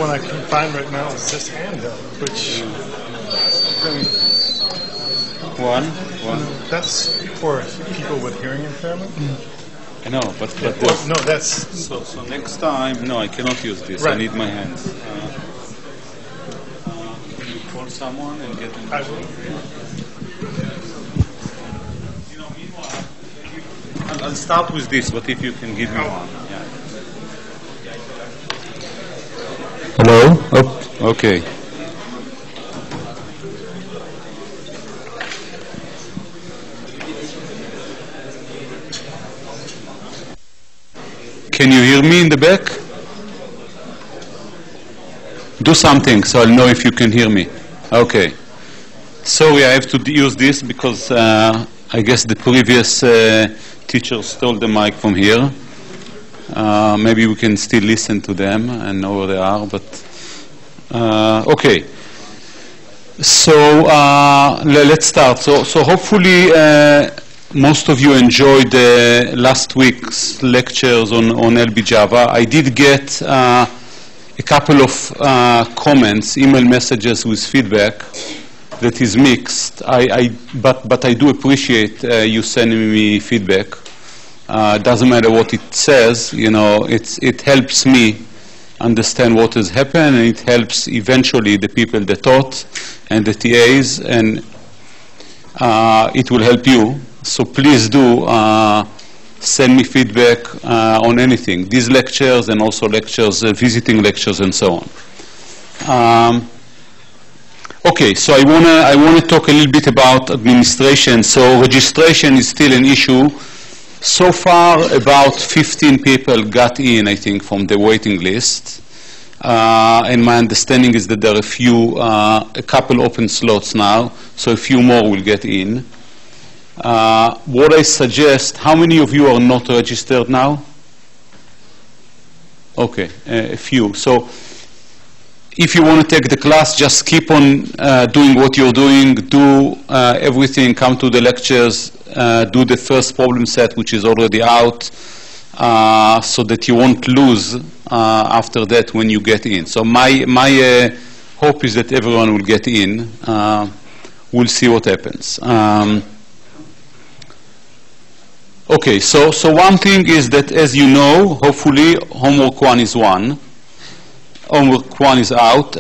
one I can find right now is this handout, which one. That's for people with hearing impairment. I know, but no, that's so next time. No, I cannot use this. Right. I need my hands. Can you call someone and get them? I will. I'll start with this, but if you can give me one. Yeah. Hello? Oh, okay. Can you hear me in the back? Do something so I'll know if you can hear me. Okay. Sorry, I have to use this because I guess the previous teacher stole the mic from here. Maybe we can still listen to them and know where they are, but okay. So let's start. So hopefully most of you enjoyed last week's lectures on LB Java. I did get a couple of comments, email messages with feedback that is mixed. But I do appreciate you sending me feedback. Doesn't matter what it says, you know, it helps me understand what has happened, and it helps eventually the people that taught and the TAs, and it will help you. So please do send me feedback on anything, these lectures and also lectures, visiting lectures and so on. Okay, so I wanna talk a little bit about administration. So registration is still an issue. So far, about 15 people got in, I think, from the waiting list. And my understanding is that there are a couple open slots now, so a few more will get in. What I suggest, how many of you are not registered now? Okay, a few. So if you want to take the class, just keep on doing what you're doing, do everything, come to the lectures, do the first problem set, which is already out, so that you won't lose after that when you get in. So my hope is that everyone will get in. We'll see what happens. Okay, so one thing is that, as you know, hopefully homework 1 is Homework 1 is out.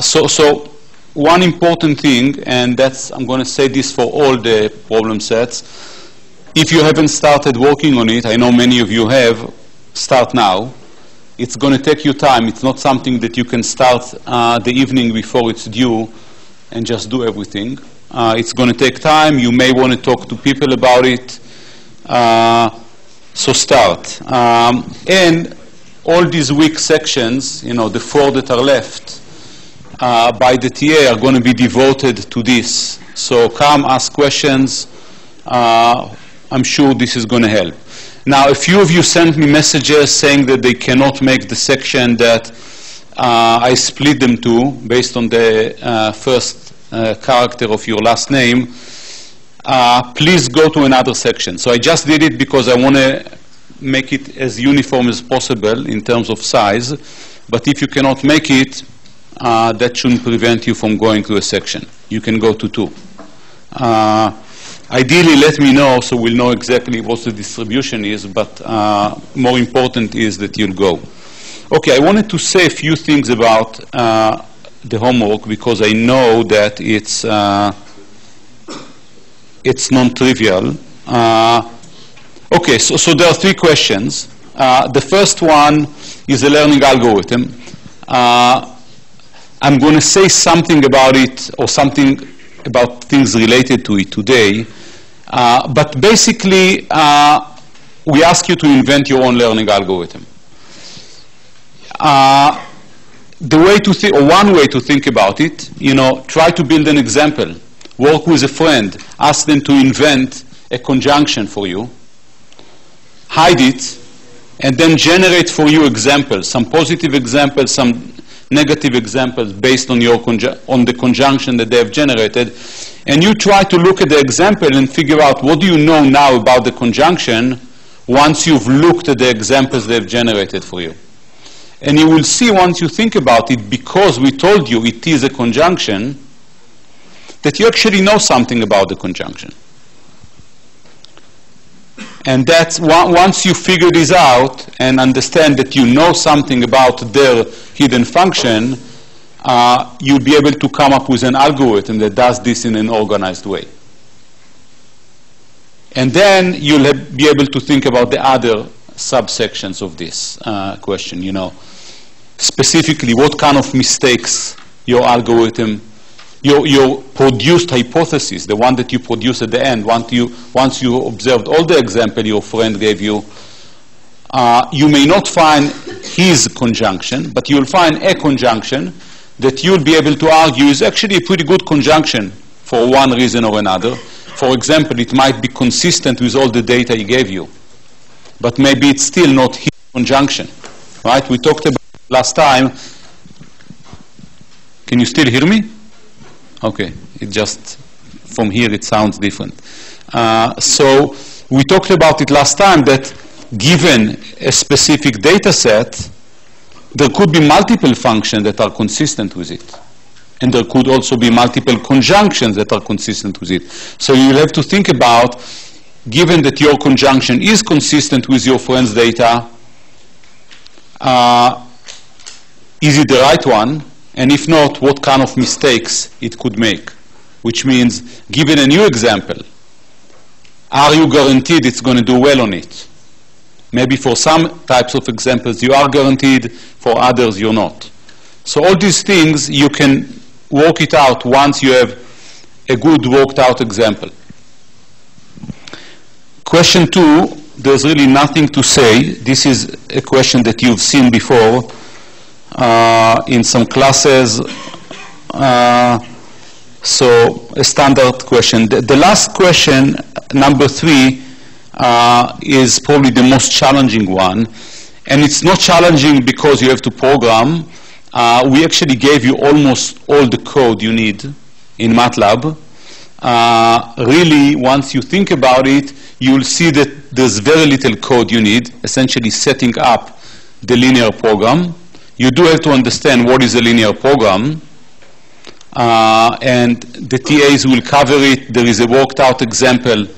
So one important thing, and that's, I'm going to say this for all the problem sets. If you haven't started working on it, I know many of you have, start now. It's going to take you time. It's not something that you can start the evening before it's due and just do everything. It's going to take time. You may want to talk to people about it. So start. And all these weak sections, you know, the 4 that are left by the TA are going to be devoted to this. So come, ask questions. I'm sure this is going to help. Now, a few of you sent me messages saying that they cannot make the section that I split them to based on the first character of your last name. Please go to another section. So I just did it because I want to make it as uniform as possible in terms of size. But if you cannot make it, that shouldn't prevent you from going to a section. You can go to 2. Ideally, let me know so we'll know exactly what the distribution is, but more important is that you'll go. Okay, I wanted to say a few things about the homework because I know that it's non-trivial. Okay, so there are 3 questions. The first one is a learning algorithm. I'm going to say something about it or something about things related to it today. But basically, we ask you to invent your own learning algorithm. The way to think, or one way to think about it, you know, try to build an example. Work with a friend. Ask them to invent a conjunction for you. Hide it, and then generate for you examples, some positive examples, some negative examples based on the conjunction that they have generated. And you try to look at the example and figure out what do you know now about the conjunction once you've looked at the examples they've generated for you. And you will see once you think about it, because we told you it is a conjunction, that you actually know something about the conjunction. And that's once you figure this out and understand that you know something about their hidden function, you'll be able to come up with an algorithm that does this in an organized way. And then you'll be able to think about the other subsections of this question, you know. Specifically, what kind of mistakes your algorithm, your produced hypothesis, the one that you produce at the end, once you observed all the example your friend gave you, you may not find his conjunction, but you'll find a conjunction that you'll be able to argue is actually a pretty good conjunction for one reason or another. For example, it might be consistent with all the data he gave you, but maybe it's still not his conjunction, right? We talked about it last time. Can you still hear me? Okay, it just, from here it sounds different. So we talked about it last time that given a specific data set, there could be multiple functions that are consistent with it. And there could also be multiple conjunctions that are consistent with it. So you'll have to think about, given that your conjunction is consistent with your friend's data, is it the right one? And if not, what kind of mistakes it could make? Which means, given a new example, are you guaranteed it's going to do well on it? Maybe for some types of examples you are guaranteed, for others you're not. So all these things, you can work it out once you have a good worked out example. Question 2, there's really nothing to say. This is a question that you've seen before in some classes. So a standard question. The last question, number 3, is probably the most challenging one. And it's not challenging because you have to program. We actually gave you almost all the code you need in MATLAB. Really, once you think about it, you'll see that there's very little code you need, essentially setting up the linear program. You do have to understand what is a linear program. And the TAs will cover it. There is a worked out example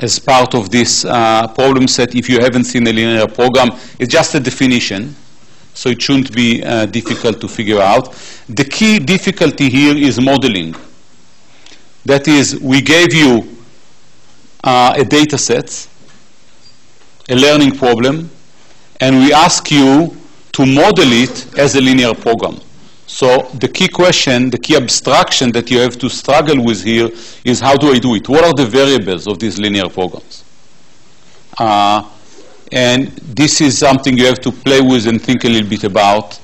as part of this problem set. If you haven't seen a linear program, it's just a definition. So it shouldn't be difficult to figure out. The key difficulty here is modeling. That is, we gave you a data set, a learning problem, and we ask you to model it as a linear program. So the key question, the key abstraction that you have to struggle with here is, how do I do it? What are the variables of these linear programs? And this is something you have to play with and think a little bit about.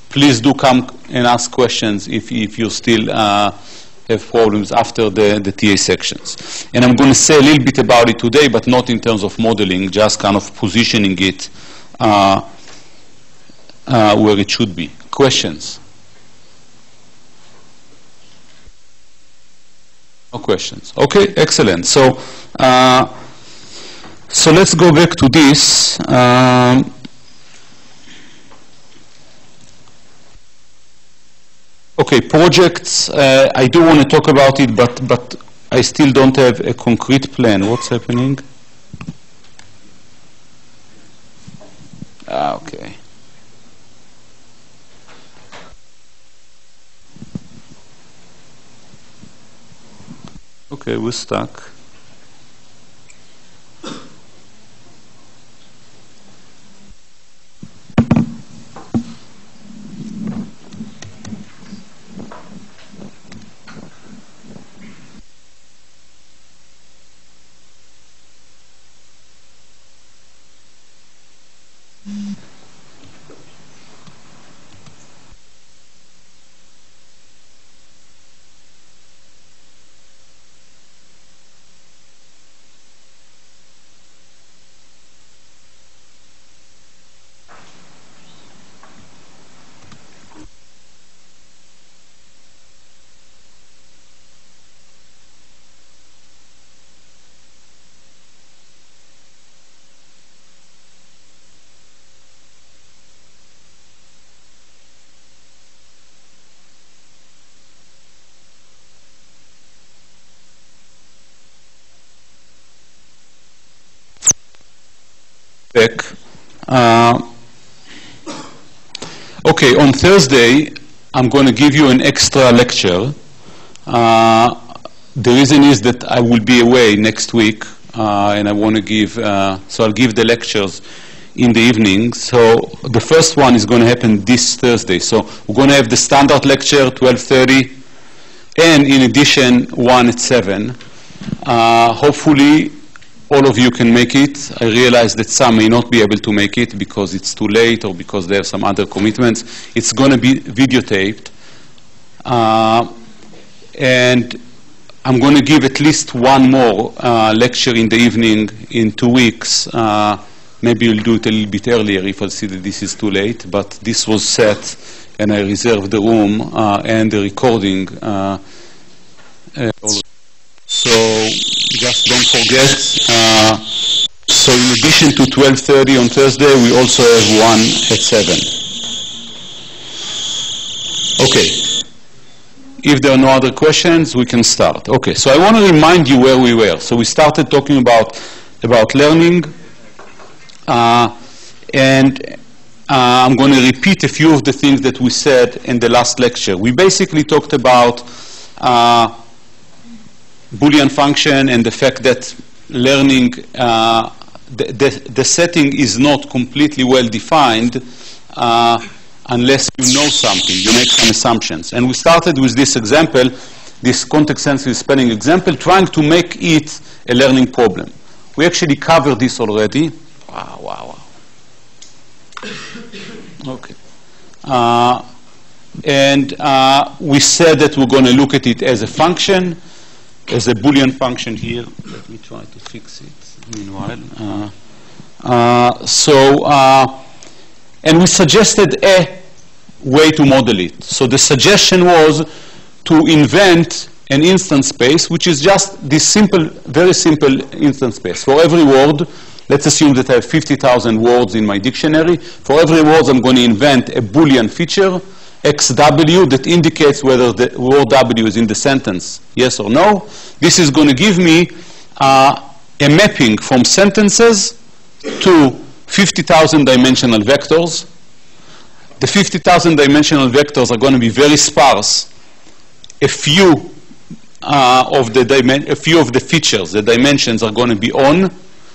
Please do come and ask questions if you still have problems after the TA sections. And I'm going to say a little bit about it today, but not in terms of modeling, just kind of positioning it where it should be. Questions? No questions. Okay, excellent. So let's go back to this. Okay, projects. I do want to talk about it, but I still don't have a concrete plan. What's happening? Okay. Okay, we're stuck. back. Okay, on Thursday, I'm going to give you an extra lecture. The reason is that I will be away next week, and I want to give, so I'll give the lectures in the evening. So the first one is going to happen this Thursday. So we're going to have the standard lecture, 12:30, and in addition, one at 7. Hopefully, all of you can make it. I realize that some may not be able to make it because it's too late or because they have some other commitments. It's going to be videotaped. And I'm going to give at least one more lecture in the evening in 2 weeks. Maybe we'll do it a little bit earlier if I see that this is too late. But this was set, and I reserved the room and the recording. So just don't forget. So in addition to 12:30 on Thursday, we also have one at 7. Okay. If there are no other questions, we can start. Okay, so I want to remind you where we were. So we started talking about learning, and I'm going to repeat a few of the things that we said in the last lecture. We basically talked about Boolean function and the fact that learning, the setting is not completely well defined unless you know something, you make some assumptions. And we started with this example, this context-sensitive spelling example, trying to make it a learning problem. We actually covered this already. Wow. Okay. And we said that we're going to look at it as a function, as a Boolean function here. Let me try to fix it meanwhile. And we suggested a way to model it. So the suggestion was to invent an instance space, which is just this simple, very simple instance space. For every word, let's assume that I have 50,000 words in my dictionary. For every word, I'm going to invent a Boolean feature, XW, that indicates whether the word W is in the sentence, yes or no. This is going to give me a mapping from sentences to 50,000 dimensional vectors. The 50,000 dimensional vectors are going to be very sparse. A few of the features, the dimensions, are going to be on,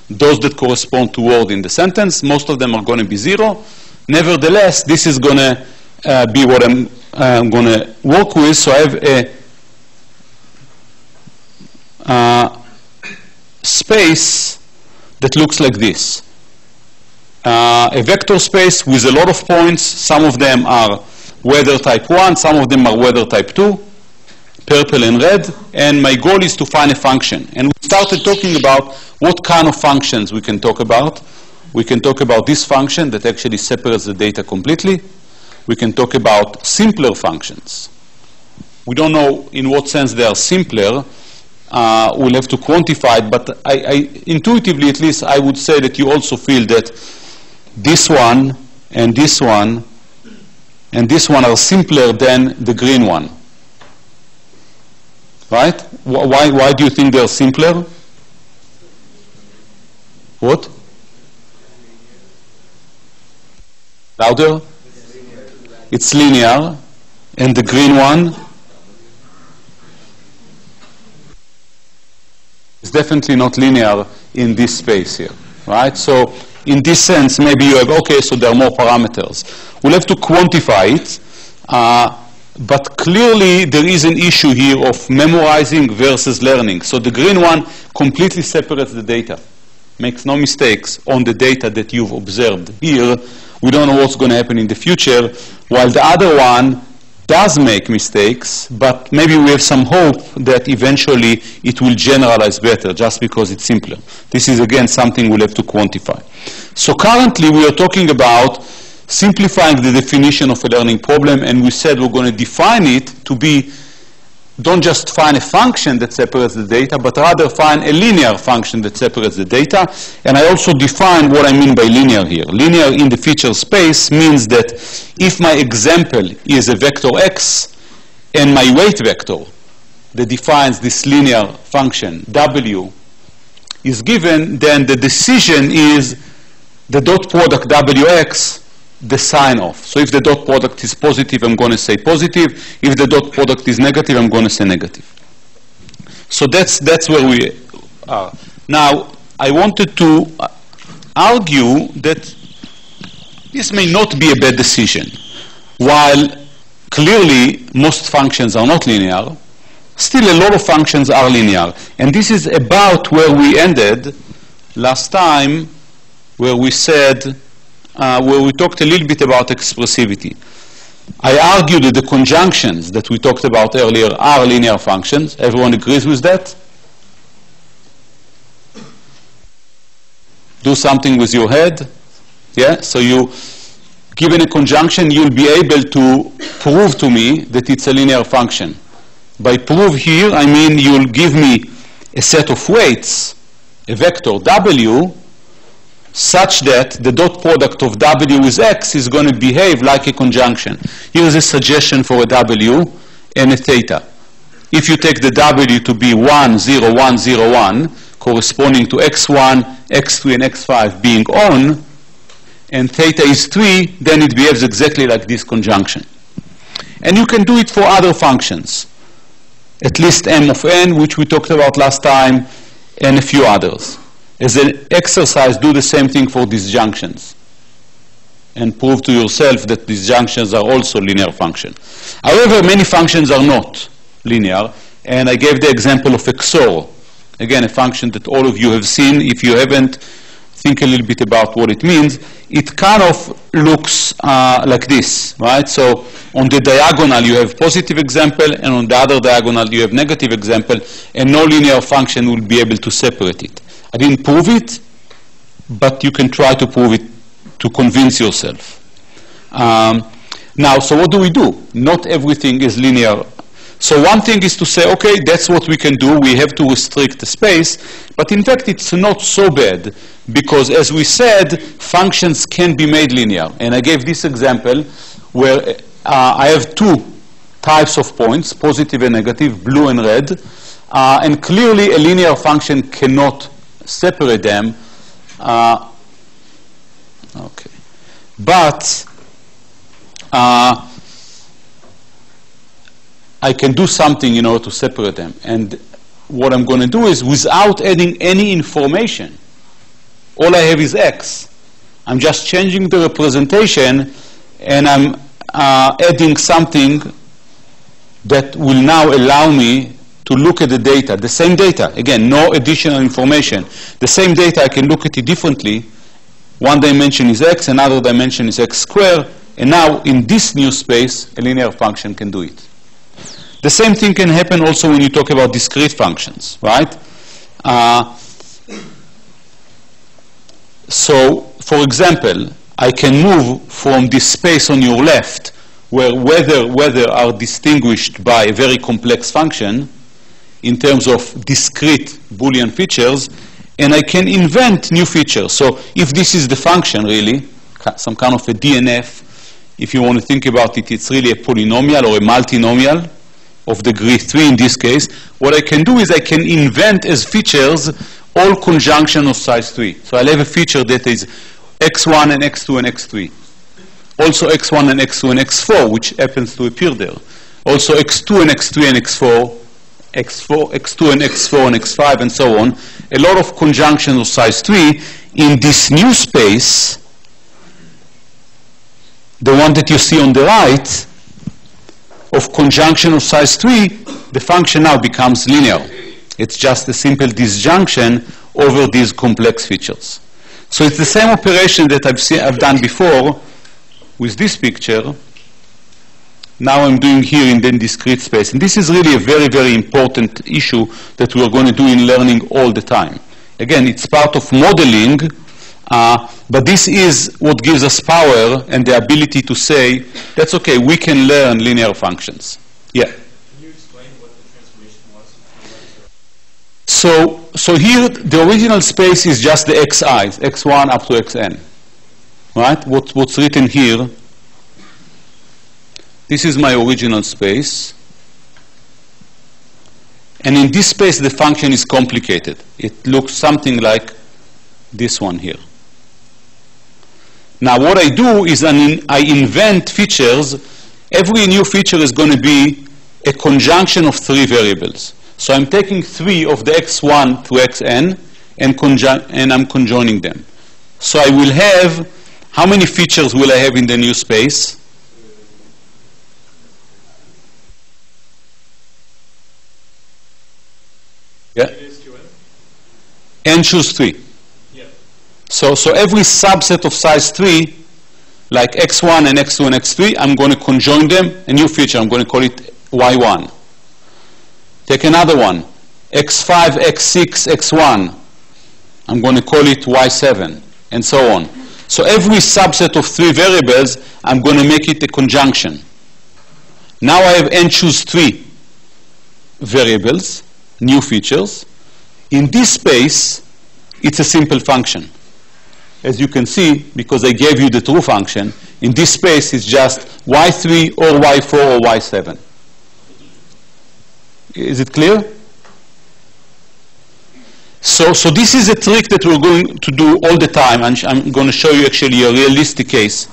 those that correspond to word in the sentence. Most of them are going to be 0. Nevertheless, this is going to be what I'm going to work with. So I have a space that looks like this. A vector space with a lot of points. Some of them are weather type 1, some of them are weather type 2, purple and red, and my goal is to find a function. And we started talking about what kind of functions we can talk about. We can talk about this function that actually separates the data completely. We can talk about simpler functions. We don't know in what sense they are simpler. We'll have to quantify it, but I intuitively, at least, I would say that you also feel that this one and this one and this one are simpler than the green one. Right? Why do you think they're simpler? What? Louder? It's linear. And the green one is definitely not linear in this space here. Right? So in this sense, maybe you have, okay, so there are more parameters. We'll have to quantify it. But clearly, there is an issue here of memorizing versus learning. So the green one completely separates the data, makes no mistakes on the data that you've observed here. We don't know what's going to happen in the future, while the other one does make mistakes, but maybe we have some hope that eventually it will generalize better just because it's simpler. This is, again, something we'll have to quantify. So currently, we are talking about simplifying the definition of a learning problem, and we said we're going to define it to be, don't just find a function that separates the data, but rather find a linear function that separates the data. And I also define what I mean by linear here. Linear in the feature space means that if my example is a vector x and my weight vector that defines this linear function w is given, then the decision is the dot product Wx, the sign of. So if the dot product is positive, I'm going to say positive. If the dot product is negative, I'm going to say negative. So that's where we are. Now, I wanted to argue that this may not be a bad decision. While clearly most functions are not linear, still a lot of functions are linear. And this is about where we ended last time, where we said, where we talked a little bit about expressivity. I argued that the conjunctions that we talked about earlier are linear functions. Everyone agrees with that? Do something with your head. Yeah? So given a conjunction, you'll be able to prove to me that it's a linear function. By prove here, I mean you'll give me a set of weights, a vector W, such that the dot product of W with X is going to behave like a conjunction. Here's a suggestion for a W and a theta. If you take the W to be 1, 0, 1, 0, 1, corresponding to X1, X3, and X5 being on, and theta is 3, then it behaves exactly like this conjunction. And you can do it for other functions, at least M of n, which we talked about last time, and a few others. As an exercise, do the same thing for disjunctions and prove to yourself that disjunctions are also linear functions. However, many functions are not linear, and I gave the example of XOR. Again, a function that all of you have seen. If you haven't, think a little bit about what it means. It kind of looks like this, right? So on the diagonal, you have positive example, and on the other diagonal, you have negative example, and no linear function will be able to separate it. I didn't prove it, but you can try to prove it to convince yourself. Now, so what do? Not everything is linear. So one thing is to say, okay, that's what we can do. We have to restrict the space. But in fact, it's not so bad, because as we said, functions can be made linear. And I gave this example where I have two types of points, positive and negative, blue and red. And clearly, a linear function cannot separate them. Okay. But I can do something in order to separate them. And what I'm going to do is, without adding any information, all I have is X. I'm just changing the representation, and I'm adding something that will now allow me to look at the data, the same data. Again, no additional information. The same data, I can look at it differently. One dimension is X, another dimension is X squared, and now in this new space, a linear function can do it. The same thing can happen also when you talk about discrete functions, right? So, for example, I can move from this space on your left, where whether are distinguished by a very complex function in terms of discrete Boolean features, and I can invent new features. So if this is the function, really, some kind of a DNF, if you want to think about it, it's really a polynomial or a multinomial of degree 3 in this case. What I can do is I can invent as features all conjunction of size 3. So I'll have a feature that is x1 and x2 and x3. Also x1 and x2 and x4, which happens to appear there. Also x2 and x3 and x4, x2 and x4 and x5, and so on. A lot of conjunctions of size 3 in this new space, the one that you see on the right, of conjunction of size 3, the function now becomes linear. It's just a simple disjunction over these complex features. So it's the same operation that I've done before with this picture. Now I'm doing here in the discrete space. And this is really a very, very important issue that we're going to do in learning all the time. Again, it's part of modeling, but this is what gives us power and the ability to say, that's okay, we can learn linear functions. Yeah? Can you explain what the transformation was? So here, the original space is just the xi's, x1 up to xn. Right? What's written here, this is my original space. And in this space, the function is complicated. It looks something like this one here. Now what I do is I invent features. Every new feature is going to be a conjunction of 3 variables. So I'm taking 3 of the x1 to xn and I'm conjoining them. So I will have, how many features will I have in the new space? Yeah. N choose 3. Yeah. So every subset of size 3, like x1 and x2 and x3, I'm going to conjoin them, a new feature, I'm going to call it y1. Take another one, x5, x6, x1, I'm going to call it y7, and so on. So every subset of 3 variables, I'm going to make it a conjunction. Now I have n choose 3 variables, new features. In this space, it's a simple function. As you can see, because I gave you the true function, in this space it's just y3 or y4 or y7. Is it clear? So this is a trick that we're going to do all the time, and I'm going to show you actually a realistic case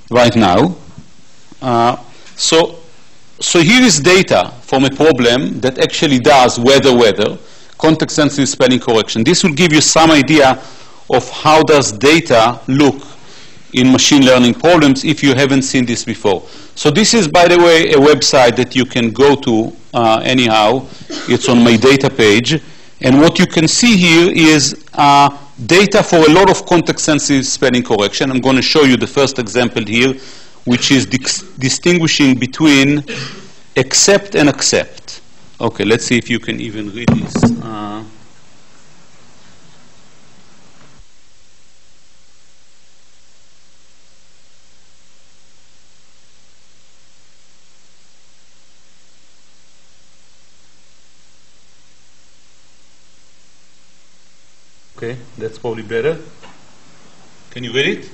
right now. So here is data from a problem that actually does weather, context-sensitive spelling correction. This will give you some idea of how does data look in machine learning problems if you haven't seen this before. So this is, by the way, a website that you can go to anyhow. It's on my data page. And what you can see here is data for a lot of context-sensitive spelling correction. I'm going to show you the first example here, which is distinguishing between accept and accept. Okay, let's see if you can even read this. Okay, that's probably better. Can you read it?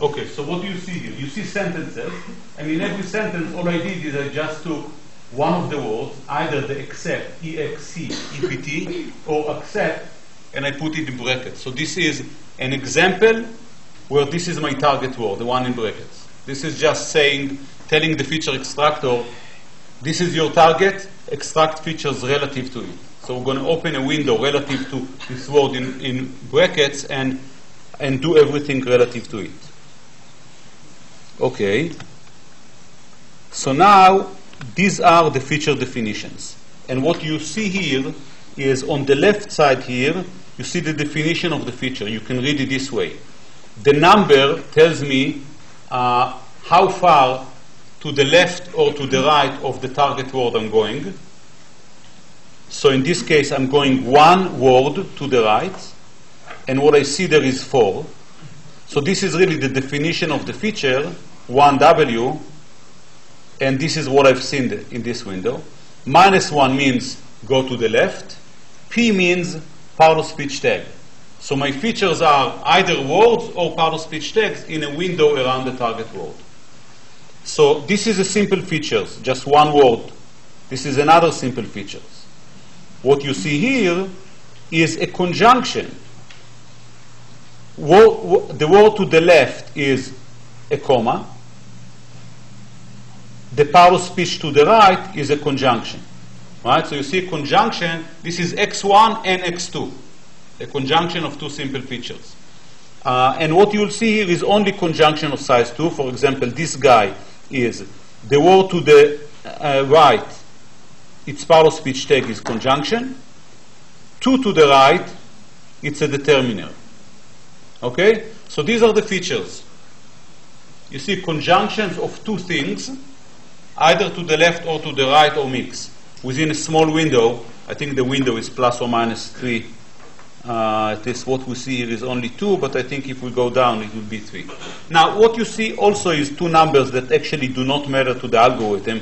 Okay, so what do you see here? You see sentences, and in every sentence, all I did is I just took one of the words, either the accept, E-X-C, E-P-T, or accept, and I put it in brackets. So this is an example where this is my target word, the one in brackets. This is just saying, telling the feature extractor, this is your target, extract features relative to it. So we're going to open a window relative to this word in brackets and do everything relative to it. Okay. So now, these are the feature definitions. And what you see here is on the left side here, you see the definition of the feature. You can read it this way. The number tells me how far to the left or to the right of the target word I'm going. So in this case, I'm going 1 word to the right, and what I see there is 4. So this is really the definition of the feature, 1W, and this is what I've seen in this window. -1 means go to the left. P means part of speech tag. So my features are either words or part of speech tags in a window around the target word. So this is a simple feature, just 1 word. This is another simple feature. What you see here is a conjunction. The word to the left is a comma. The part of speech to the right is a conjunction. Right? So you see a conjunction. This is x1 and x2, a conjunction of 2 simple features. And what you'll see here is only conjunction of size 2. For example, this guy is the word to the right. Its part of speech tag is conjunction. 2 to the right, it's a determiner. Okay? So these are the features. You see conjunctions of 2 things, either to the left or to the right or mix. Within a small window, I think the window is plus or minus 3. At least what we see here is only 2, but I think if we go down, it will be 3. Now, what you see also is 2 numbers that actually do not matter to the algorithm.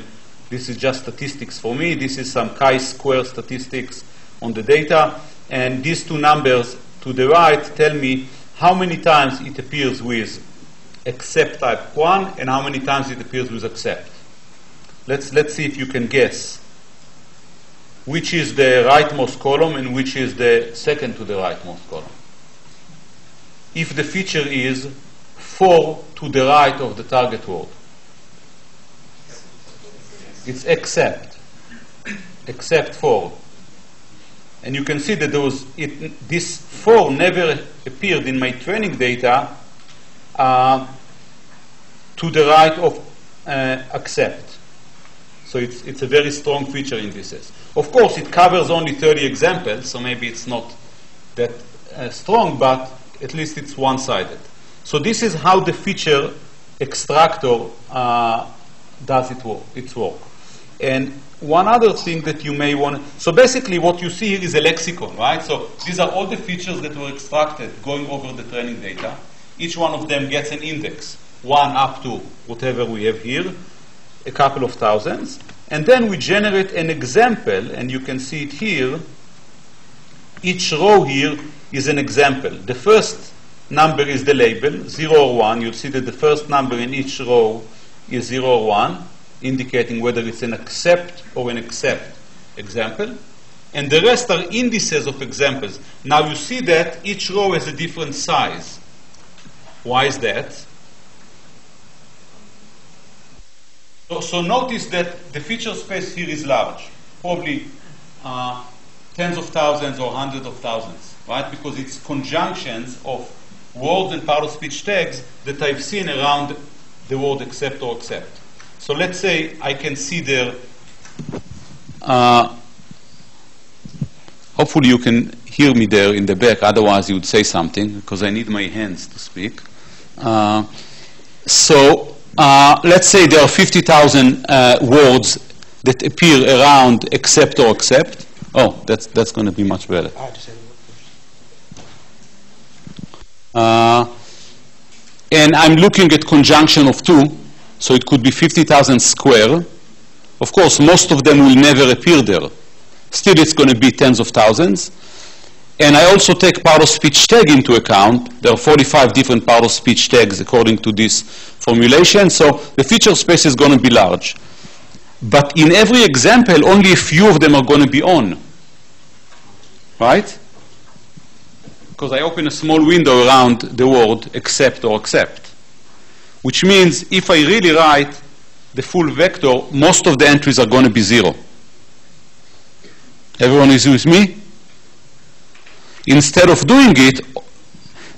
This is just statistics for me. This is some chi-square statistics on the data. And these 2 numbers to the right tell me how many times it appears with accept type 1 and how many times it appears with accept. Let's see if you can guess which is the rightmost column and which is the second to the rightmost column. If the feature is 4 to the right of the target word? It's except 4. And you can see that this 4 never appeared in my training data to the right of accept. So it's a very strong feature in this. Of course, it covers only 30 examples, so maybe it's not that strong, but at least it's one-sided. So this is how the feature extractor does its work. And one other thing that you may want to... So basically what you see here is a lexicon, right? So these are all the features that were extracted going over the training data. Each one of them gets an index, 1 up to whatever we have here, a couple of thousands. And then we generate an example, and you can see it here. Each row here is an example. The first number is the label, 0 or 1. You'll see that the first number in each row is 0 or 1, indicating whether it's an accept or an accept example. And the rest are indices of examples. Now you see that each row has a different size. Why is that? So notice that the feature space here is large, probably tens of thousands or hundreds of thousands, right? Because it's conjunctions of words and part-of-speech tags that I've seen around the word accept or accept. So let's say I can see there, hopefully you can hear me there in the back, otherwise you would say something, because I need my hands to speak. Let's say there are 50,000 words that appear around accept or accept. Oh, that's going to be much better. And I'm looking at conjunction of 2, so it could be 50,000 square. Of course, most of them will never appear there. Still, it's going to be tens of thousands. And I also take part-of-speech tag into account. There are 45 different part-of-speech tags according to this formulation. So the feature space is going to be large. But in every example, only a few of them are going to be on. Right? Because I open a small window around the word accept or accept. Which means if I really write the full vector, most of the entries are going to be 0. Everyone is with me? Instead of doing it,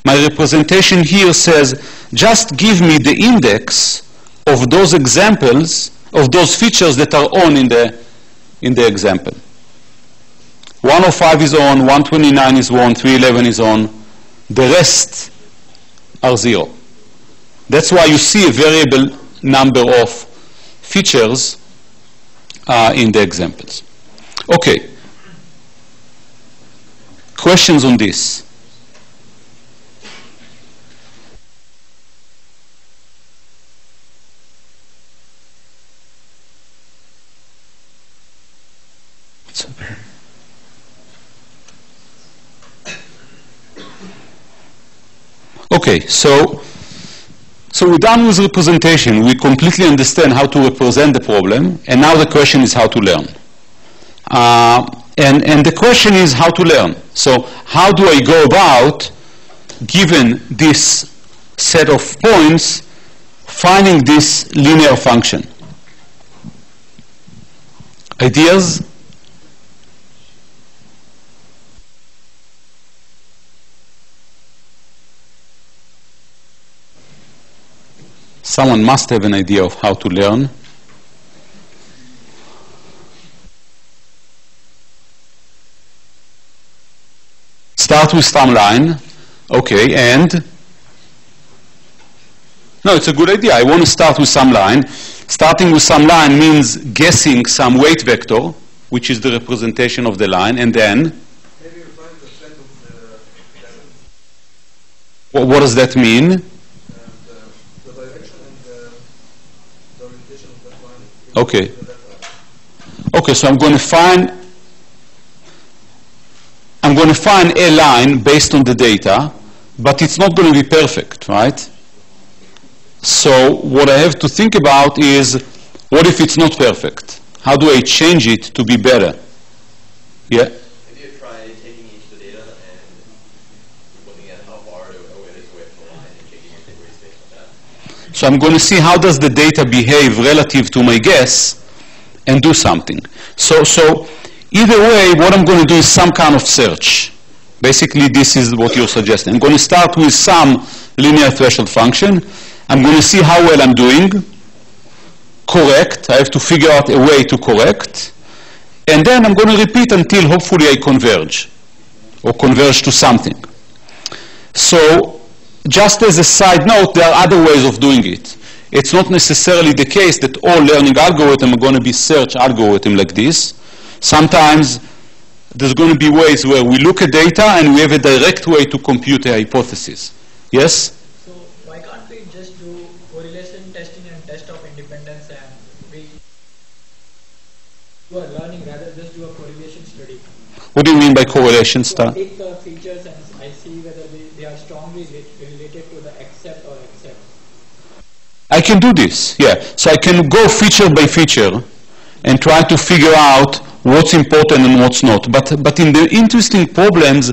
my representation here says, just give me the index of those examples, of those features that are on in the example. 105 is on, 129 is on, 311 is on. The rest are 0. That's why you see a variable number of features in the examples. Okay. Questions on this? Okay, so we're done with representation. We completely understand how to represent the problem, and now the question is how to learn. And the question is how to learn. So how do I go about, given this set of points, finding this linear function? Ideas? Someone must have an idea of how to learn. Start with some line. Okay, and? No, it's a good idea. I want to start with some line. Starting with some line means guessing some weight vector, which is the representation of the line, and then? Maybe you find the set of the What does that mean? the direction and the orientation of that line. Okay. Okay, so I'm going to find a line based on the data, but it's not going to be perfect, right? So what I have to think about is, what if it's not perfect? How do I change it to be better? Yeah? Maybe you try taking each of the data and looking at how far away it is away from the line and changing your theories based on So I'm going to see how does the data behave relative to my guess and do something. So either way, what I'm going to do is some kind of search. Basically, this is what you're suggesting. I'm going to start with some linear threshold function. I'm going to see how well I'm doing. Correct. I have to figure out a way to correct. And then I'm going to repeat until hopefully I converge or converge to something. So just as a side note, there are other ways of doing it. It's not necessarily the case that all learning algorithms are going to be search algorithms like this. Sometimes there's going to be ways where we look at data and we have a direct way to compute a hypothesis. Yes? So why can't we just do correlation testing and test of independence and we do a learning rather than just do a correlation study? What do you mean by correlation study? So I take the features and I see whether they are strongly related to the accept or accept. I can do this, yeah. So I can go feature by feature and try to figure out what's important and what's not. But in the interesting problems,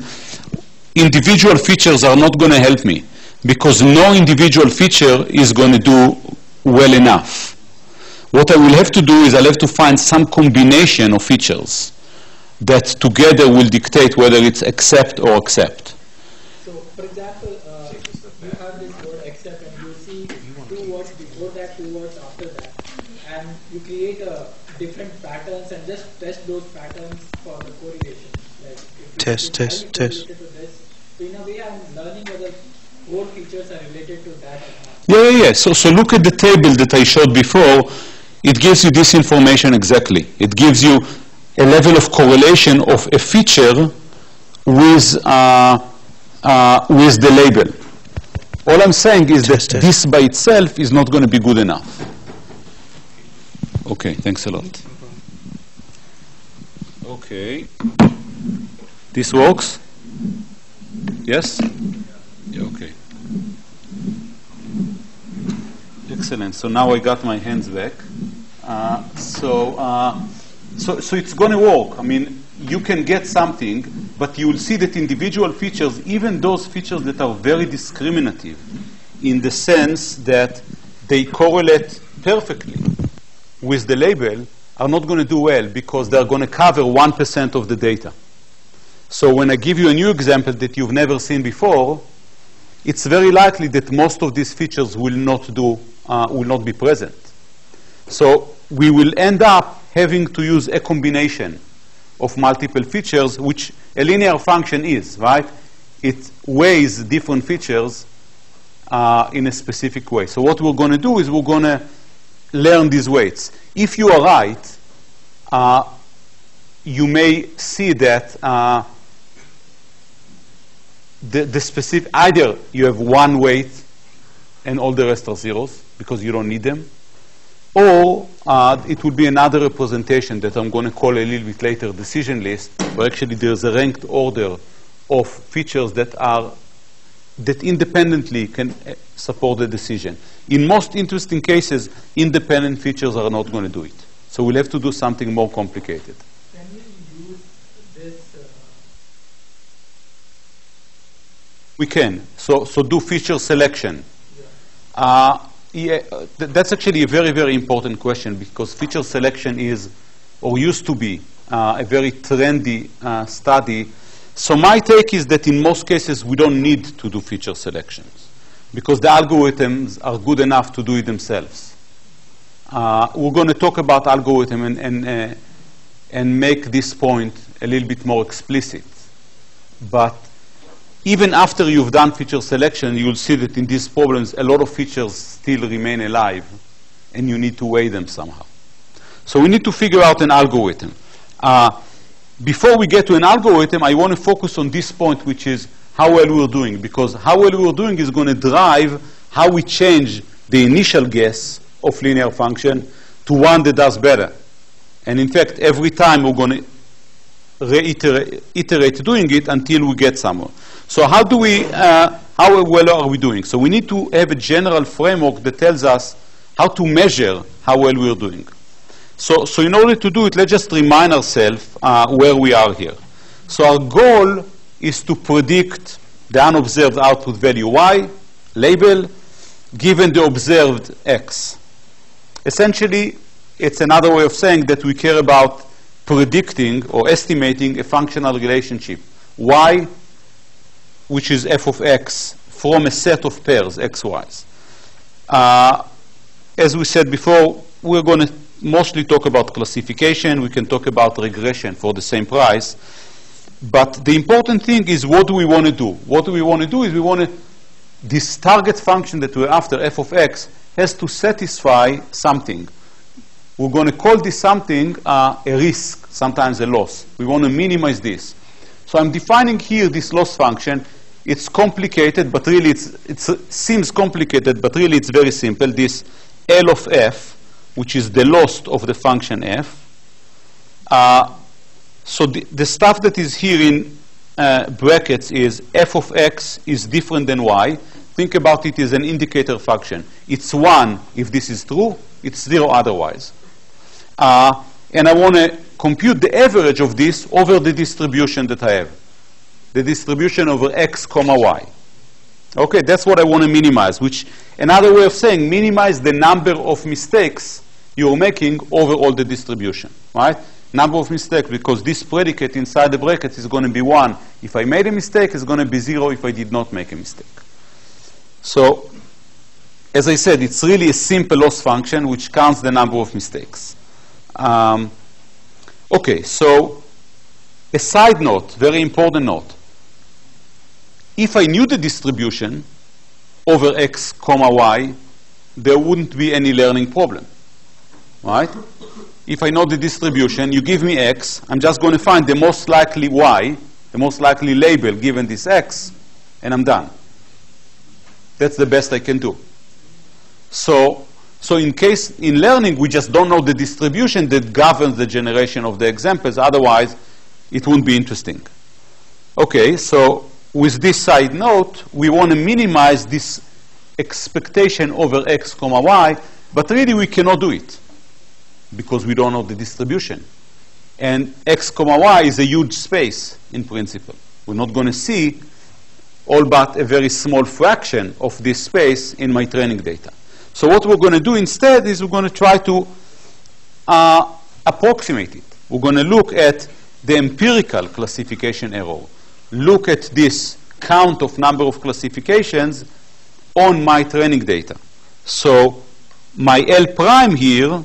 individual features are not going to help me because no individual feature is going to do well enough. What I will have to do is I'll have to find some combination of features that together will dictate whether it's accept or accept. So, for example, you have this word accept and you see two words before that, two words after that, and you create different patterns and just test those patterns for the correlation. Like Test. To this, so in a way, I'm learning whether all features are related to that or not. Yeah. So look at the table that I showed before. It gives you this information exactly. It gives you a level of correlation of a feature with the label. All I'm saying is that this by itself is not going to be good enough. Okay, thanks a lot. Okay. This works? Yes? Yeah, okay. Excellent. So now I got my hands back. So it's going to work. I mean, you can get something, but you will see that individual features, even those features that are very discriminative in the sense that they correlate perfectly with the label, are not going to do well because they're going to cover 1% of the data. So when I give you a new example that you've never seen before, it's very likely that most of these features will not be present. So we will end up having to use a combination of multiple features, which a linear function is, right? It weighs different features in a specific way. So what we're going to do is we're going to learn these weights. If you are right, you may see that the specific, either you have one weight and all the rest are zeros because you don't need them, or it would be another representation that I'm going to call a little bit later decision list, where actually there's a ranked order of features that independently can support the decision. In most interesting cases, independent features are not going to do it. So we'll have to do something more complicated. Can we use this? We can. So do feature selection. Yeah, that's actually a very, very important question because feature selection is, or used to be, a very trendy study. So my take is that in most cases we don't need to do feature selections because the algorithms are good enough to do it themselves. We're going to talk about algorithm and make this point a little bit more explicit. But even after you've done feature selection, you'll see that in these problems, a lot of features still remain alive, and you need to weigh them somehow. So we need to figure out an algorithm. Before we get to an algorithm, I want to focus on this point, which is how well we're doing, because how well we're doing is going to drive how we change the initial guess of linear function to one that does better. And in fact, every time we're going to iterate doing it until we get somewhere. So how well are we doing? So we need to have a general framework that tells us how to measure how well we're doing. So in order to do it, let's just remind ourselves where we are here. So our goal is to predict the unobserved output value y, label, given the observed x. Essentially, it's another way of saying that we care about predicting or estimating a functional relationship, y, which is f of x, from a set of pairs, xy's. As we said before, we're going to mostly talk about classification. We can talk about regression for the same price. But the important thing is, what do we want to do? What we want to do is we want to, this target function that we're after, f of x, has to satisfy something. We're going to call this something a risk, sometimes a loss. We want to minimize this. So I'm defining here this loss function. It's complicated, but really it seems complicated, but really it's very simple. This L of f, which is the loss of the function f. So the stuff that is here in brackets is f of x is different than y. Think about it as an indicator function. It's 1 if this is true. It's 0 otherwise. And I want to compute the average of this over the distribution that I have. The distribution over x comma y. Okay, that's what I want to minimize, which another way of saying minimize the number of mistakes you're making over all the distribution, right? Number of mistakes, because this predicate inside the bracket is going to be 1. If I made a mistake, it's going to be 0 if I did not make a mistake. So, as I said, it's really a simple loss function which counts the number of mistakes. Okay, so a side note, very important note. If I knew the distribution over x comma y, there wouldn't be any learning problem, right? If I know the distribution, you give me x, I'm just going to find the most likely y, the most likely label given this x, and I'm done. That's the best I can do. So in learning, we just don't know the distribution that governs the generation of the examples. Otherwise, it wouldn't be interesting. Okay, so with this side note, we want to minimize this expectation over x comma y, but really we cannot do it because we don't know the distribution. And x comma y is a huge space in principle. We're not going to see all but a very small fraction of this space in my training data. So what we're going to do instead is we're going to try to approximate it. We're going to look at the empirical classification error. Look at this count of number of classifications on my training data. So my L prime here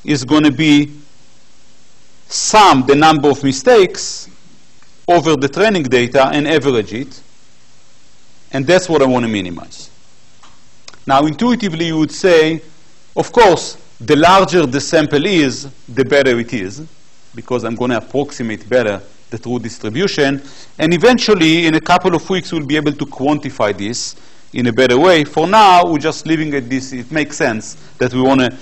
is going to be sum the number of mistakes over the training data and average it. And that's what I want to minimize. Now, intuitively, you would say, of course, the larger the sample is, the better it is, because I'm going to approximate better the true distribution. And eventually, in a couple of weeks, we'll be able to quantify this in a better way. For now, we're just leaving at this. It makes sense that we want to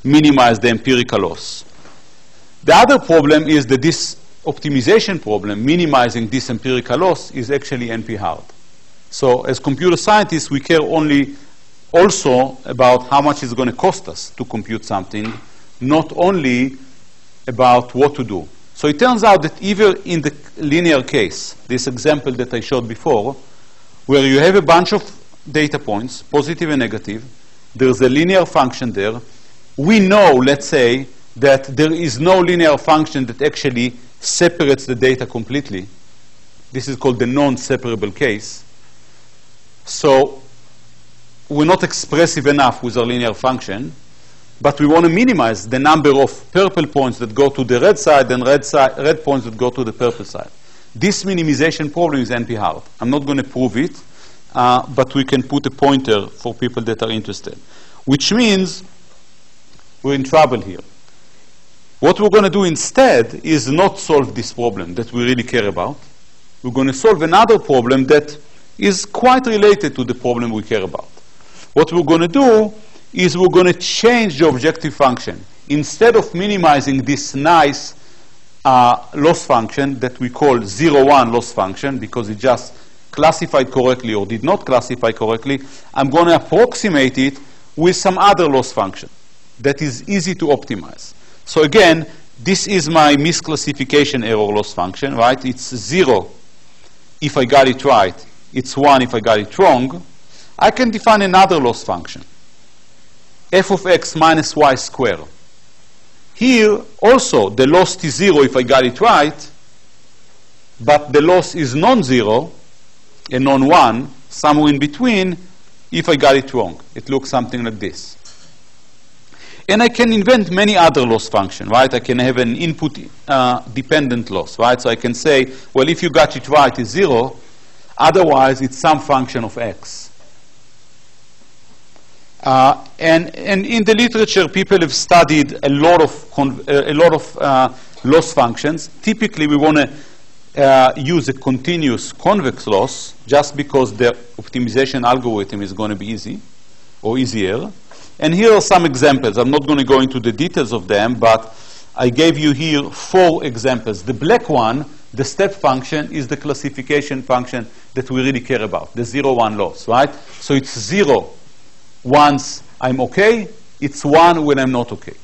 minimize the empirical loss. The other problem is that this optimization problem, minimizing this empirical loss, is actually NP-hard. So as computer scientists, we care only also about how much it's going to cost us to compute something, not only about what to do. So it turns out that even in the linear case, this example that I showed before, where you have a bunch of data points, positive and negative, there's a linear function there. We know, let's say, that there is no linear function that actually separates the data completely. This is called the non-separable case. So we're not expressive enough with our linear function, but we want to minimize the number of purple points that go to the red side and red points that go to the purple side. This minimization problem is NP-hard. I'm not going to prove it, but we can put a pointer for people that are interested, which means we're in trouble here. What we're going to do instead is not solve this problem that we really care about. We're going to solve another problem that is quite related to the problem we care about. What we're going to do is we're going to change the objective function. Instead of minimizing this nice loss function that we call 0,1 loss function because it just classified correctly or did not classify correctly, I'm going to approximate it with some other loss function that is easy to optimize. So again, this is my misclassification error loss function, right? It's 0 if I got it right. It's 1 if I got it wrong. I can define another loss function, f of x minus y squared. Here, also, the loss is 0 if I got it right, but the loss is non-zero and non-1, somewhere in between, if I got it wrong. It looks something like this. And I can invent many other loss functions, right? I can have an input-dependent loss, right? So I can say, well, if you got it right, it's 0. Otherwise, it's some function of x. And in the literature, people have studied a lot of loss functions. Typically, we want to use a continuous convex loss just because the optimization algorithm is going to be easy or easier. And here are some examples. I'm not going to go into the details of them, but I gave you here 4 examples. The black one, the step function, is the classification function that we really care about, the 0-1 loss, right? So it's 0 once I'm okay, it's 1 when I'm not okay.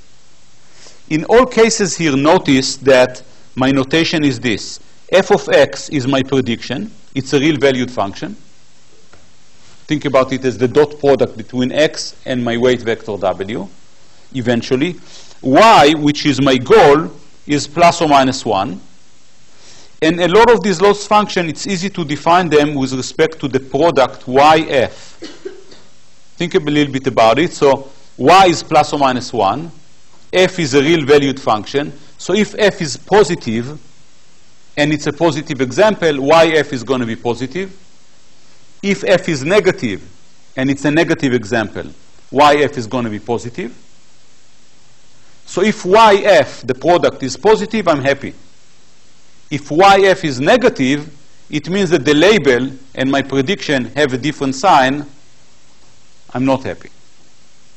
In all cases here, notice that my notation is this. F of x is my prediction. It's a real valued function. Think about it as the dot product between x and my weight vector w, eventually. Y, which is my goal, is plus or minus 1. And a lot of these loss functions, it's easy to define them with respect to the product yf. Think a little bit about it. So y is plus or minus 1. F is a real valued function. So if f is positive, and it's a positive example, yf is going to be positive. If f is negative, and it's a negative example, yf is going to be positive. So if yf, the product, is positive, I'm happy. If yf is negative, it means that the label and my prediction have a different sign. I'm not happy.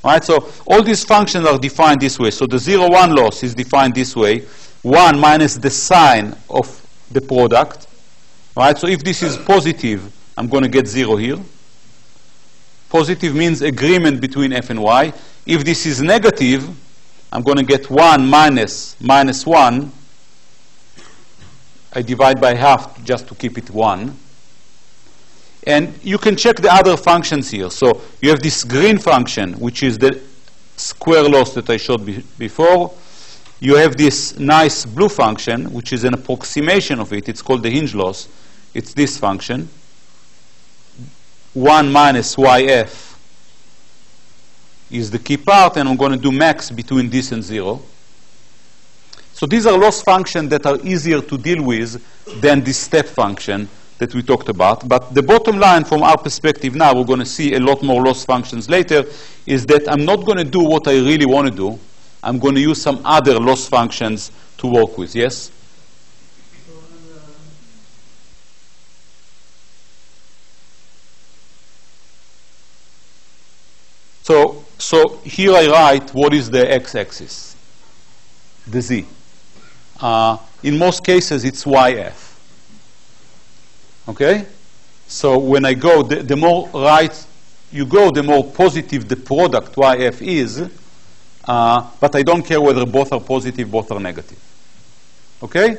Right? So all these functions are defined this way. So the 0-1 loss is defined this way. 1 minus the sign of the product. Right? So if this is positive, I'm going to get 0 here. Positive means agreement between f and y. If this is negative, I'm going to get 1 minus 1. I divide by half just to keep it 1. And you can check the other functions here. So you have this green function, which is the square loss that I showed before. You have this nice blue function, which is an approximation of it. It's called the hinge loss. It's this function. 1 minus yf is the key part, and I'm going to do max between this and 0. So these are loss functions that are easier to deal with than this step function that we talked about. But the bottom line from our perspective now, we're going to see a lot more loss functions later, is that I'm not going to do what I really want to do. I'm going to use some other loss functions to work with. Yes? So here I write what is the x-axis, the z. In most cases, it's yf. Okay? So when I go, the more right you go, the more positive the product yf is. But I don't care whether both are positive, both are negative. Okay?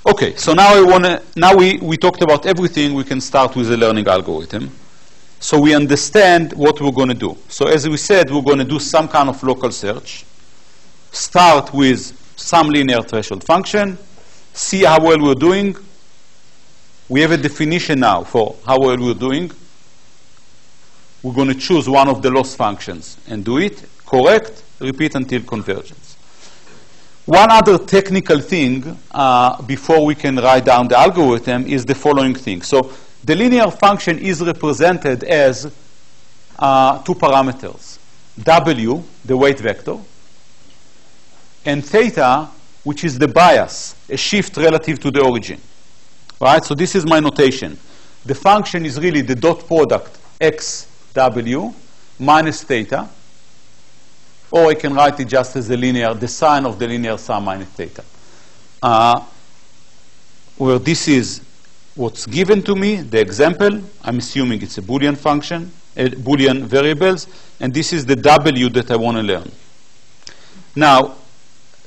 Okay, so now we talked about everything. We can start with the learning algorithm. So we understand what we're going to do. So as we said, we're going to do some kind of local search. Start with some linear threshold function. See how well we're doing. We have a definition now for how well we're doing. We're going to choose one of the loss functions and do it. Correct. Repeat until convergence. One other technical thing before we can write down the algorithm is the following thing. So the linear function is represented as 2 parameters. W, the weight vector, and theta, which is the bias, a shift relative to the origin. Right? So this is my notation. The function is really the dot product xw minus theta, or I can write it just as the sign of the linear sum minus theta. Where this is what's given to me, the example. I'm assuming it's a Boolean function, Boolean variables, and this is the W that I want to learn. Now,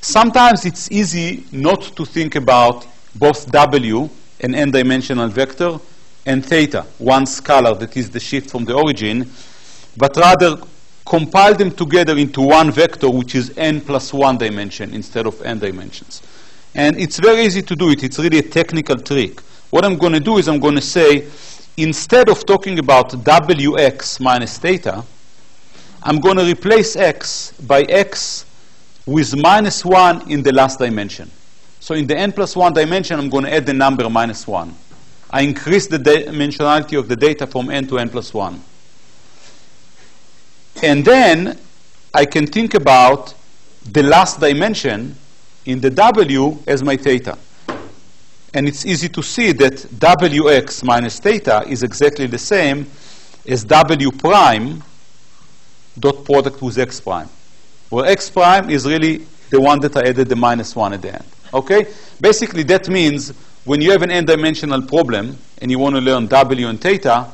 sometimes it's easy not to think about both W and n-dimensional vector and theta, one scalar that is the shift from the origin, but rather compile them together into one vector, which is n plus 1 dimension instead of n dimensions. And it's very easy to do it. It's really a technical trick. What I'm going to do is I'm going to say, instead of talking about wx minus theta, I'm going to replace x by x with minus 1 in the last dimension. So in the n plus 1 dimension, I'm going to add the number minus 1. I increase the dimensionality of the data from n to n plus 1. And then I can think about the last dimension in the w as my theta. And it's easy to see that wx minus theta is exactly the same as w prime dot product with x prime, where x prime is really the one that I added the minus 1 at the end. Okay? Basically, that means when you have an n-dimensional problem and you want to learn w and theta,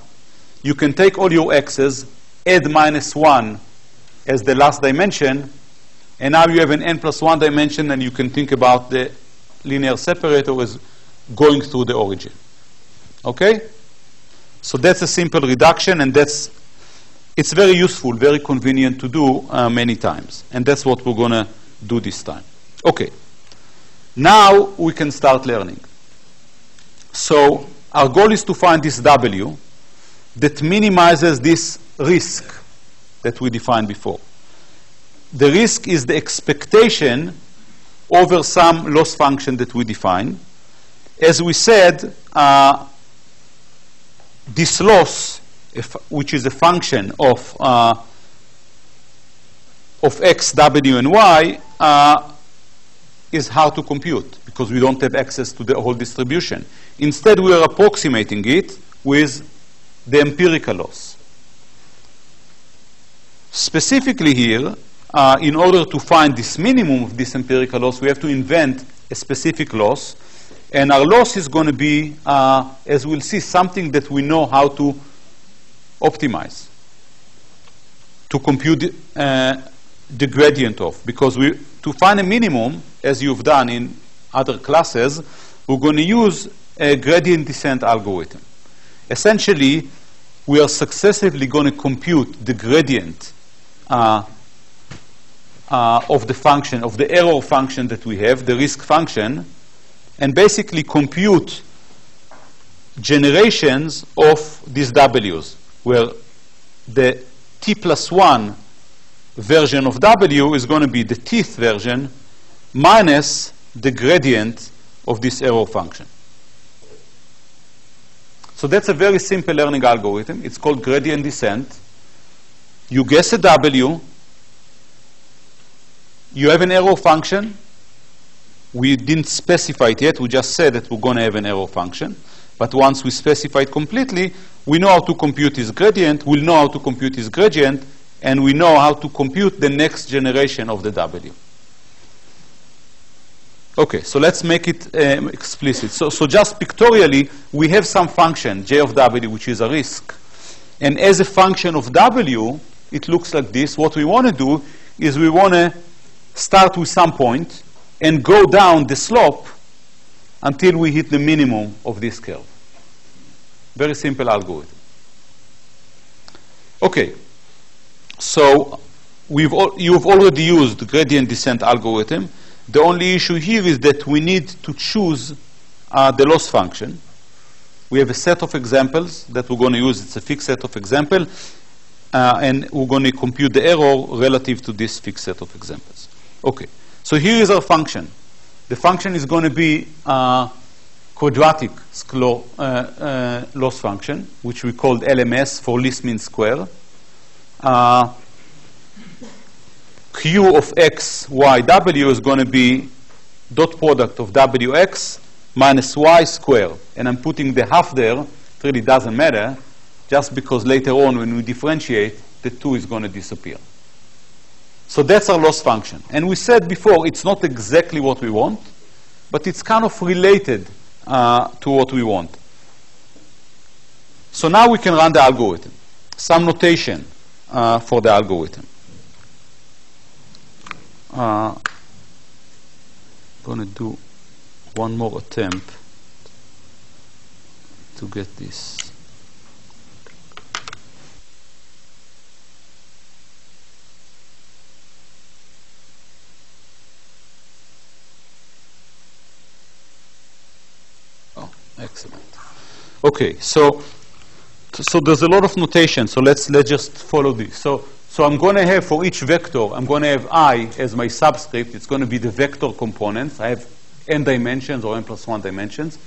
you can take all your x's, add minus 1 as the last dimension, and now you have an n plus 1 dimension, and you can think about the linear separator as going through the origin. Okay? So that's a simple reduction, and it's very useful, very convenient to do many times. And that's what we're going to do this time. Okay. Now we can start learning. So our goal is to find this w that minimizes this risk that we defined before. The risk is the expectation over some loss function that we define. As we said, this loss, which is a function of x, w, and y, is hard to compute because we don't have access to the whole distribution. Instead, we are approximating it with the empirical loss. Specifically here, in order to find this minimum of this empirical loss, we have to invent a specific loss. And our loss is going to be, as we'll see, something that we know how to optimize, to compute the gradient of. Because to find a minimum, as you've done in other classes, we're going to use a gradient descent algorithm. Essentially, we are successively going to compute the gradient of the function, of the error function that we have, the risk function, and basically compute generations of these w's, where the t plus 1 version of w is going to be the tth version minus the gradient of this error function. So that's a very simple learning algorithm. It's called gradient descent. You guess a w. You have an error function. We didn't specify it yet. We just said that we're going to have an error function. But once we specify it completely, we know how to compute his gradient. We'll know how to compute his gradient. And we know how to compute the next generation of the w. Okay, so let's make it explicit. So just pictorially, we have some function, j of w, which is a risk. And as a function of w, it looks like this. What we want to do is we want to start with some point and go down the slope until we hit the minimum of this curve. Very simple algorithm. Okay, so you've already used the gradient descent algorithm. The only issue here is that we need to choose the loss function. We have a set of examples that we're going to use. It's a fixed set of examples. And we're going to compute the error relative to this fixed set of examples. Okay, so here is our function. The function is going to be quadratic loss function, which we called LMS for least mean square. Q of x, y, w is going to be dot product of wx minus y squared. And I'm putting the half there. It really doesn't matter, just because later on when we differentiate, the 2 is going to disappear. So that's our loss function. And we said before, it's not exactly what we want, but it's kind of related to what we want. So now we can run the algorithm. Some notation for the algorithm. I'm going to do one more attempt to get this. Oh, excellent. Okay, so there's a lot of notation. So let's just follow this. So I'm going to have for each vector, I'm going to have I as my subscript. It's going to be the vector components. I have n dimensions or n plus 1 dimensions.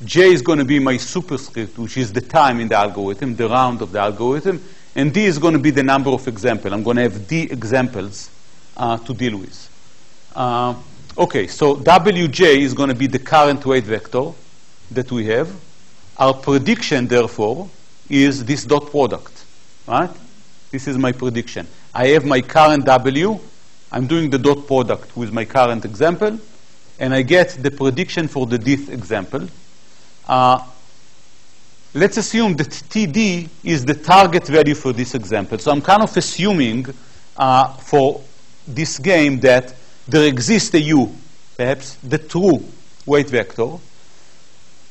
J is going to be my superscript, which is the time in the algorithm, the round of the algorithm. And D is going to be the number of examples. I'm going to have D examples to deal with. Okay, so Wj is going to be the current weight vector that we have. Our prediction, therefore, is this dot product, right? This is my prediction. I have my current W. I'm doing the dot product with my current example, and I get the prediction for the dth example. Let's assume that TD is the target value for this example. So I'm kind of assuming for this game that there exists a U, perhaps the true weight vector,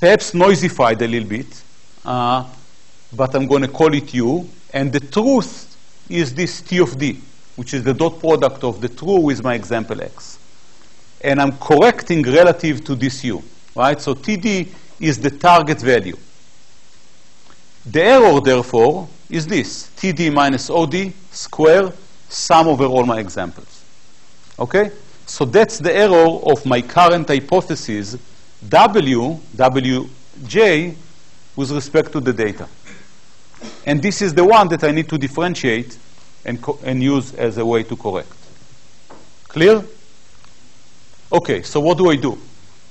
perhaps noisified a little bit, but I'm going to call it U. And the truth is this T of D, which is the dot product of the true with my example X. And I'm correcting relative to this U, right? So TD is the target value. The error, therefore, is this, TD minus OD square, sum over all my examples. Okay? So that's the error of my current hypothesis, Wj, with respect to the data. And this is the one that I need to differentiate and use as a way to correct. Clear? Okay, so what do I do?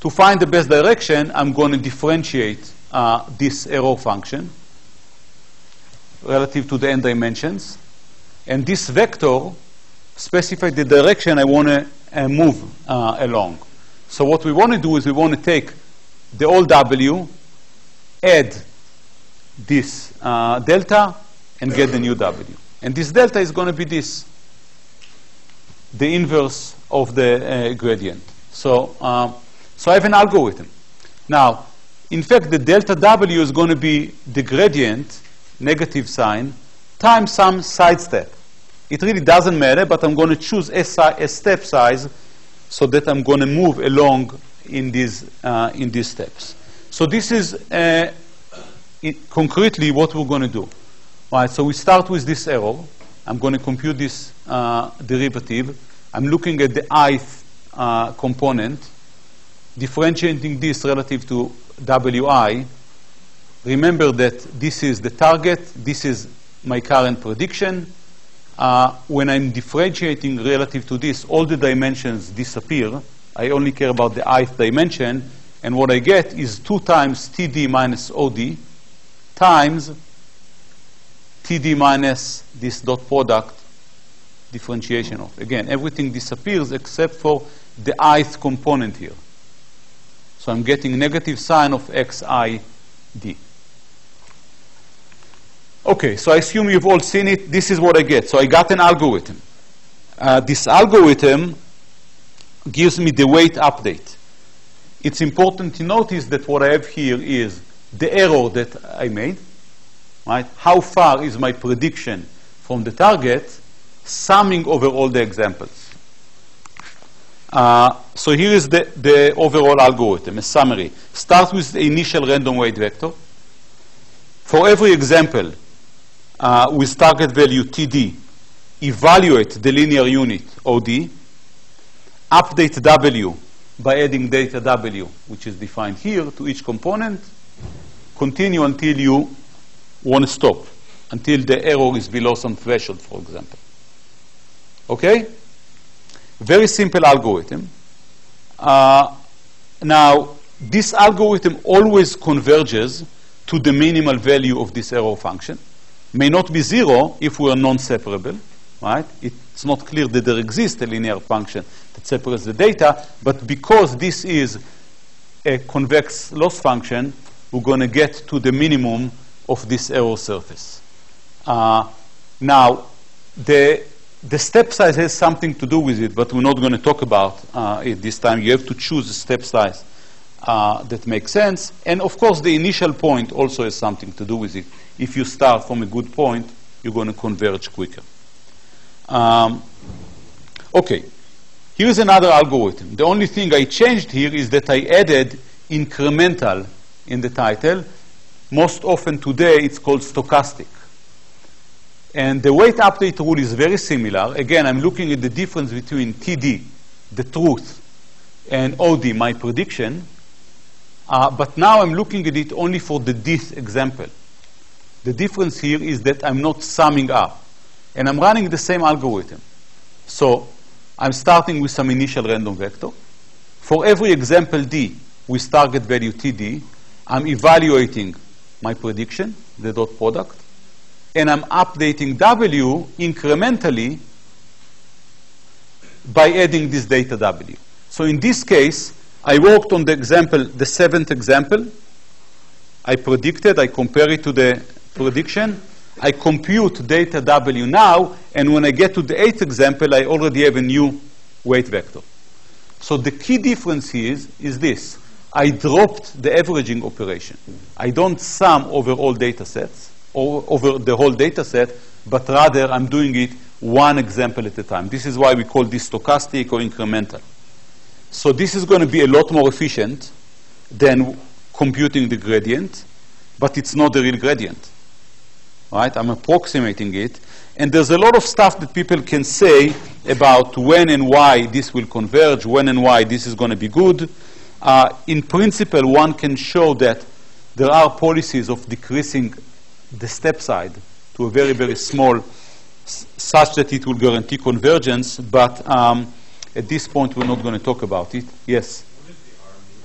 To find the best direction, I'm going to differentiate this error function relative to the n dimensions. And this vector specifies the direction I want to move along. So what we want to do is we want to take the old W, add this delta, and get the new W. And this delta is going to be this, the inverse of the gradient. So I have an algorithm. Now, in fact, the delta W is going to be the gradient, negative sign, times some side step. It really doesn't matter, but I'm going to choose a step size so that I'm going to move along in these steps. So this is concretely what we're going to do. All right, so we start with this error. I'm going to compute this derivative. I'm looking at the ith component, differentiating this relative to Wi. Remember that this is the target. This is my current prediction. When I'm differentiating relative to this, all the dimensions disappear. I only care about the ith dimension. And what I get is 2 times TD minus OD times TD minus this dot product differentiation of. Again, everything disappears except for the ith component here. So I'm getting negative sign of xid. Okay, so I assume you've all seen it. This is what I get. So I got an algorithm. This algorithm gives me the weight update. It's important to notice that what I have here is the error that I made. Right? How far is my prediction from the target, summing over all the examples. So here is the overall algorithm, a summary. Start with the initial random weight vector. For every example with target value TD, evaluate the linear unit OD, update W by adding data W, which is defined here, to each component, continue until you want to stop, until the error is below some threshold, for example. Okay? Very simple algorithm. Now, this algorithm always converges to the minimal value of this error function. May not be 0 if we are non-separable, right? It's not clear that there exists a linear function that separates the data, but because this is a convex loss function, we're going to get to the minimum of this error surface. Now, the step size has something to do with it, but we're not going to talk about it this time. You have to choose a step size that makes sense. And of course, the initial point also has something to do with it. If you start from a good point, you're going to converge quicker. Okay, here's another algorithm. The only thing I changed here is that I added incremental in the title. Most often today, it's called stochastic. And the weight update rule is very similar. Again, I'm looking at the difference between TD, the truth, and OD, my prediction. But now I'm looking at it only for the dth example. The difference here is that I'm not summing up. And I'm running the same algorithm. So I'm starting with some initial random vector. For every example D with target value TD, I'm evaluating my prediction, the dot product, and I'm updating W incrementally by adding this data W. So in this case, I worked on the example, the 7th example. I predicted, I compare it to the prediction. I compute data W now, and when I get to the 8th example, I already have a new weight vector. So the key difference is this. I dropped the averaging operation. I don't sum over all data sets, or over the whole data set, but rather I'm doing it one example at a time. This is why we call this stochastic or incremental. So this is going to be a lot more efficient than computing the gradient, but it's not the real gradient. Right? I'm approximating it. And there's a lot of stuff that people can say about when and why this will converge, when and why this is going to be good. In principle, one can show that there are policies of decreasing the step side to a very, very small, such that it will guarantee convergence. But at this point, we're not going to talk about it. Yes? What does the R mean?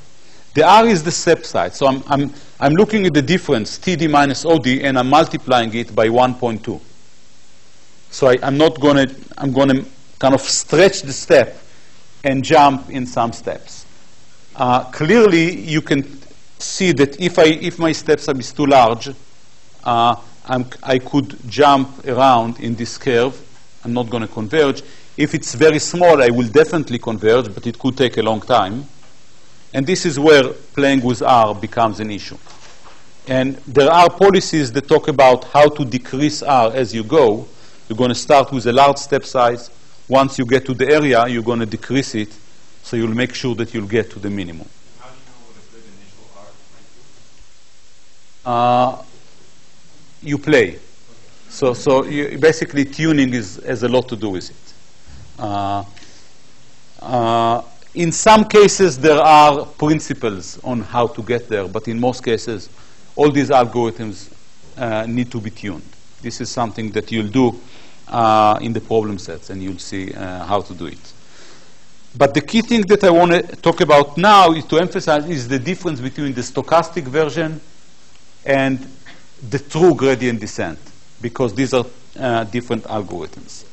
The R is the step side. So I'm looking at the difference, TD minus OD, and I'm multiplying it by 1.2. So I'm going to kind of stretch the step and jump in some steps. Clearly, you can see that if my step sum is too large, I could jump around in this curve. I'm not going to converge. If it's very small, I will definitely converge, but it could take a long time. And this is where playing with R becomes an issue. And there are policies that talk about how to decrease R as you go. You're going to start with a large step size. Once you get to the area, you're going to decrease it, so you'll make sure that you'll get to the minimum. How do you know what a good initial R might be? You play. So you, basically tuning has a lot to do with it. In some cases, there are principles on how to get there, but in most cases, all these algorithms need to be tuned. This is something that you'll do in the problem sets, and you'll see how to do it. But the key thing that I want to talk about now is to emphasize is the difference between the stochastic version and the true gradient descent, because these are different algorithms.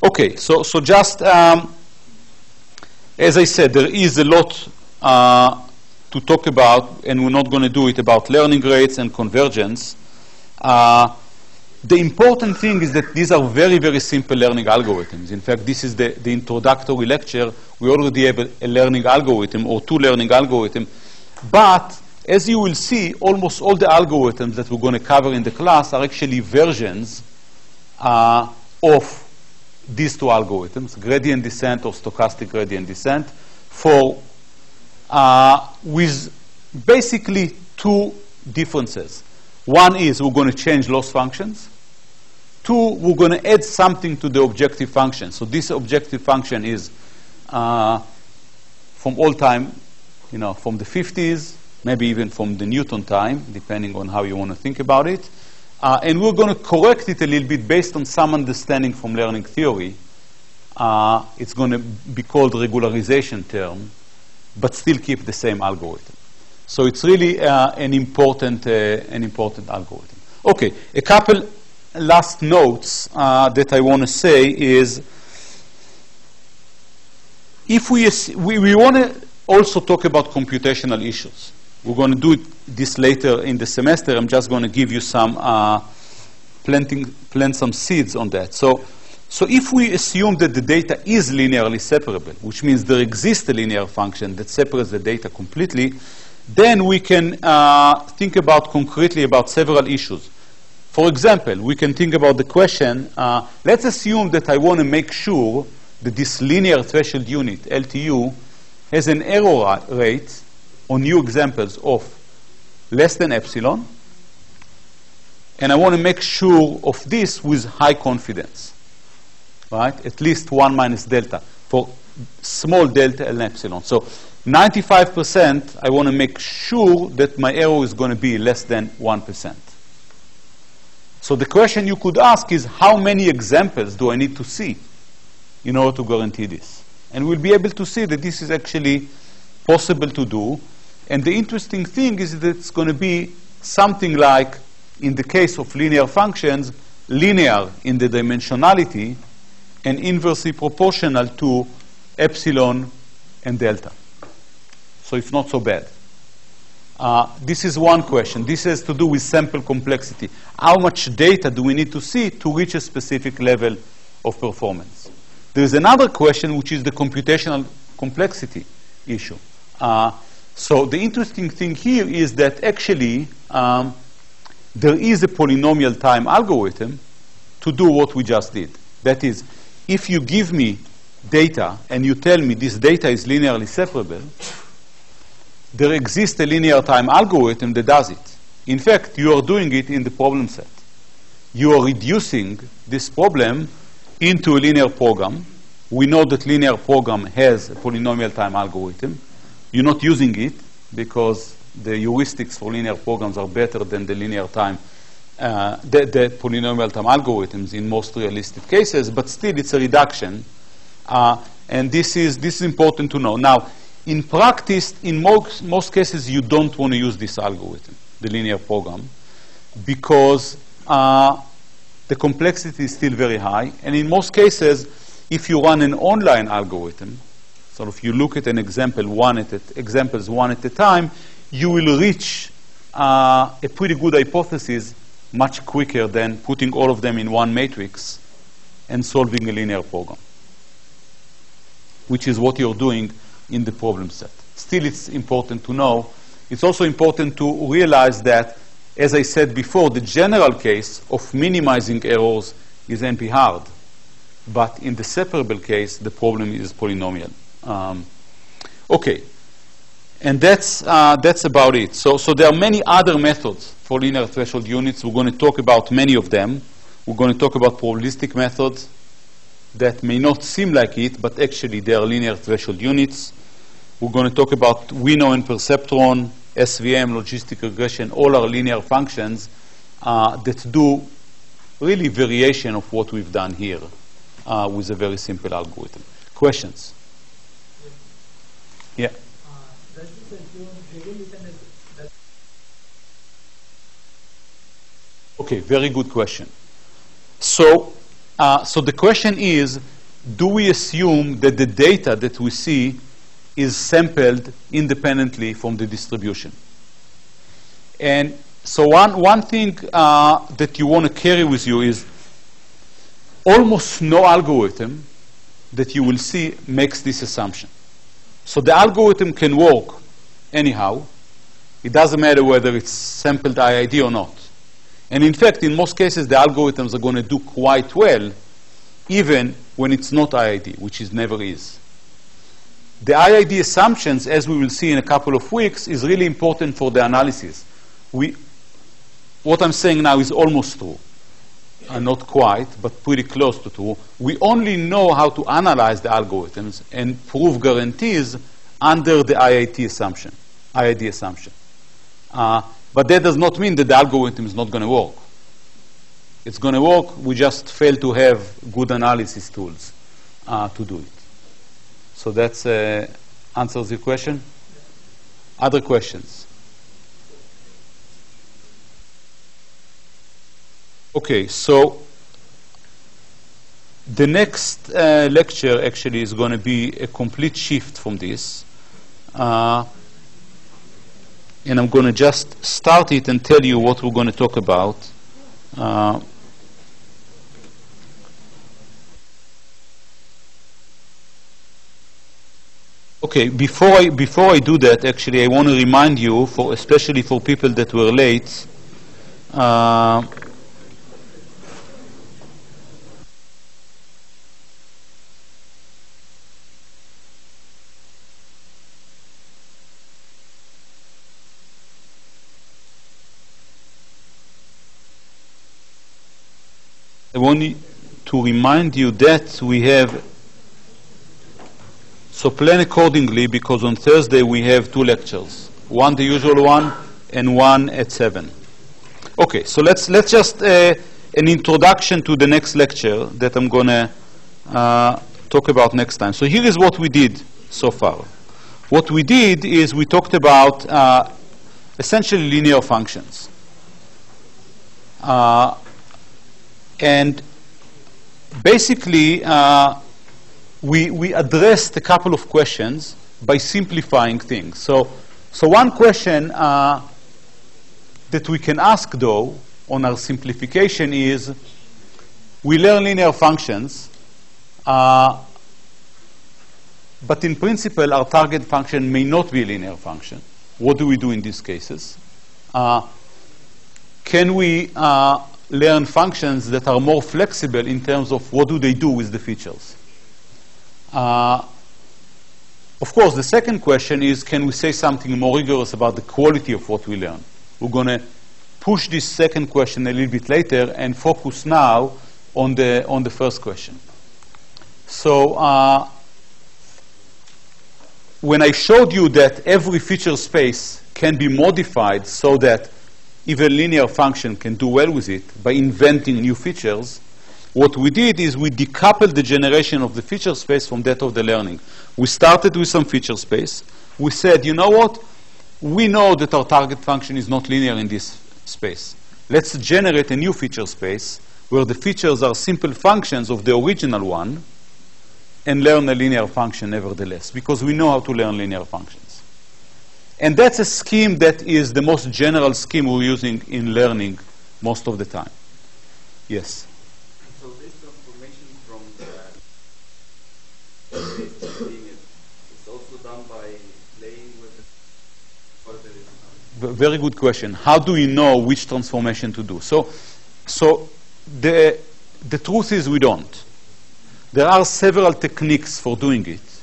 Okay, so just as I said, there is a lot to talk about, and we're not going to do it about learning rates and convergence. The important thing is that these are very, very simple learning algorithms. In fact, this is the introductory lecture. We already have a learning algorithm or two learning algorithms. But as you will see, almost all the algorithms that we're going to cover in the class are actually versions of these two algorithms, gradient descent or stochastic gradient descent, with basically two differences. One is we're going to change loss functions. Two, we're going to add something to the objective function. So this objective function is from all time, from the 50s, maybe even from the Newton time, depending on how you want to think about it. And we're going to correct it a little bit based on some understanding from learning theory. It's going to be called regularization term, but still keep the same algorithm. So it's really an important algorithm. Okay, a couple last notes that I want to say is, if we want to also talk about computational issues. We're going to do this later in the semester. I'm just going to give you some, plant some seeds on that. So So if we assume that the data is linearly separable, which means there exists a linear function that separates the data completely, then we can think about concretely about several issues. For example, we can think about the question, let's assume that I want to make sure that this linear threshold unit, LTU, has an error rate on new examples of less than epsilon, and I want to make sure of this with high confidence, right? At least 1 minus delta for small delta and epsilon. So 95%, I want to make sure that my error is going to be less than 1%. So the question you could ask is, how many examples do I need to see in order to guarantee this? And we'll be able to see that this is actually possible to do. And the interesting thing is that it's going to be something like, in the case of linear functions, linear in the dimensionality and inversely proportional to epsilon and delta. So it's not so bad. This is one question. This has to do with sample complexity. How much data do we need to see to reach a specific level of performance? There is another question, which is the computational complexity issue. So the interesting thing here is that actually there is a polynomial time algorithm to do what we just did. That is, if you give me data and you tell me this data is linearly separable, there exists a linear time algorithm that does it. In fact, you are doing it in the problem set. You are reducing this problem into a linear program. We know that linear program has a polynomial time algorithm. You're not using it because the heuristics for linear programs are better than the linear time, the polynomial time algorithms in most realistic cases, but still it's a reduction. And this is important to know. Now, in practice, in most cases, you don't want to use this algorithm, the linear program, because the complexity is still very high. And in most cases, if you run an online algorithm, so if you look at an examples one at a time, you will reach a pretty good hypothesis much quicker than putting all of them in one matrix and solving a linear program, which is what you're doing in the problem set. Still, it's important to know. It's also important to realize that, as I said before, the general case of minimizing errors is NP-hard. But in the separable case, the problem is polynomial. Okay. And that's about it. So there are many other methods for linear threshold units. We're going to talk about many of them. We're going to talk about probabilistic methods that may not seem like it, but actually they are linear threshold units. We're going to talk about winnow and perceptron, SVM, logistic regression. All are linear functions that do really variation of what we've done here with a very simple algorithm. Questions? Yeah. Does this assume regulation is... Okay, very good question. So the question is, do we assume that the data that we see is sampled independently from the distribution? And so one thing that you want to carry with you is almost no algorithm that you will see makes this assumption. So the algorithm can work anyhow. It doesn't matter whether it's sampled IID or not. And in fact, in most cases, the algorithms are going to do quite well, even when it's not IID, which it never is. The IID assumptions, as we will see in a couple of weeks, is really important for the analysis. What I'm saying now is almost true. Not quite, but pretty close to true. We only know how to analyze the algorithms and prove guarantees under the IID assumption. But that does not mean that the algorithm is not going to work. It's going to work. We just fail to have good analysis tools to do it. So that answers your question. Other questions? Okay, so the next lecture actually is going to be a complete shift from this. And I'm going to just start it and tell you what we're going to talk about. Okay, before I do that, actually, I want to remind you, especially for people that were late, I want to remind you that we have, so plan accordingly, because on Thursday we have 2 lectures, one the usual one and one at 7. Okay, so let's just an introduction to the next lecture that I'm going to talk about next time. So here is what we did so far. What we did is we talked about essentially linear functions. And basically, we addressed a couple of questions by simplifying things. So one question that we can ask, though, on our simplification is, we learn linear functions, but in principle, our target function may not be a linear function. What do we do in these cases? Can we learn functions that are more flexible in terms of what do they do with the features? Of course, the second question is, can we say something more rigorous about the quality of what we learn? We're going to push this second question a little bit later and focus now on the first question. So when I showed you that every feature space can be modified so that even linear function can do well with it by inventing new features, what we did is we decoupled the generation of the feature space from that of the learning. We started with some feature space. We said, you know what? We know that our target function is not linear in this space. Let's generate a new feature space where the features are simple functions of the original one and learn a linear function nevertheless, because we know how to learn linear functions. And that's a scheme that is the most general scheme we're using in learning most of the time. Yes? So this transformation from it's also done by playing with the Very good question. How do we know which transformation to do? So the truth is we don't. There are several techniques for doing it.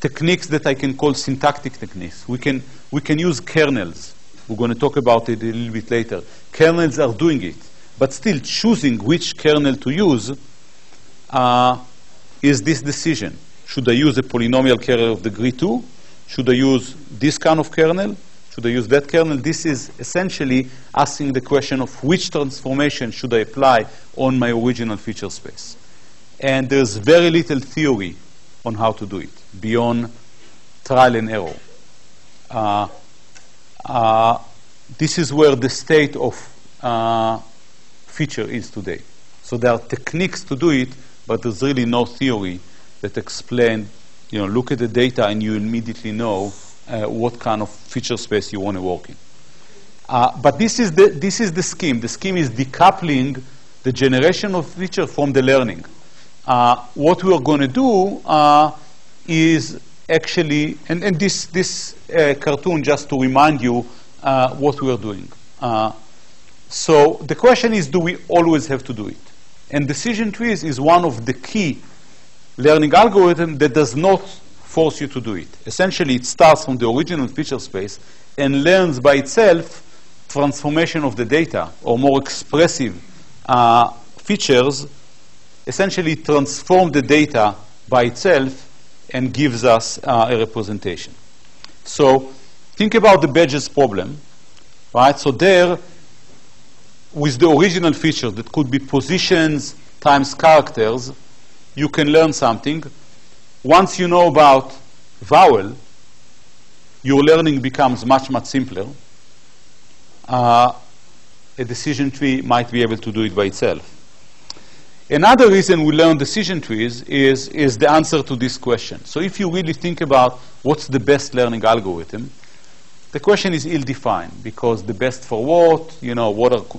Techniques that I can call syntactic techniques. We can use kernels. We're going to talk about it a little bit later. Kernels are doing it, but still choosing which kernel to use is this decision. Should I use a polynomial kernel of degree 2? Should I use this kind of kernel? Should I use that kernel? This is essentially asking the question of which transformation should I apply on my original feature space. And there's very little theory on how to do it beyond trial and error. This is where the state of feature is today. So there are techniques to do it, but there's really no theory that explain, look at the data and you immediately know what kind of feature space you want to work in. But this is the scheme. The scheme is decoupling the generation of feature from the learning. What we are going to do is actually, and this cartoon just to remind you what we are doing. So the question is, do we always have to do it? And decision trees is one of the key learning algorithms that does not force you to do it. Essentially, it starts from the original feature space and learns by itself transformation of the data, or more expressive features, essentially transform the data by itself and gives us a representation. So think about the badges problem, right? So there, with the original feature that could be positions times characters, you can learn something. Once you know about vowel, your learning becomes much, much simpler. A decision tree might be able to do it by itself. Another reason we learn decision trees is the answer to this question. So if you really think about what's the best learning algorithm, the question is ill-defined, because the best for what,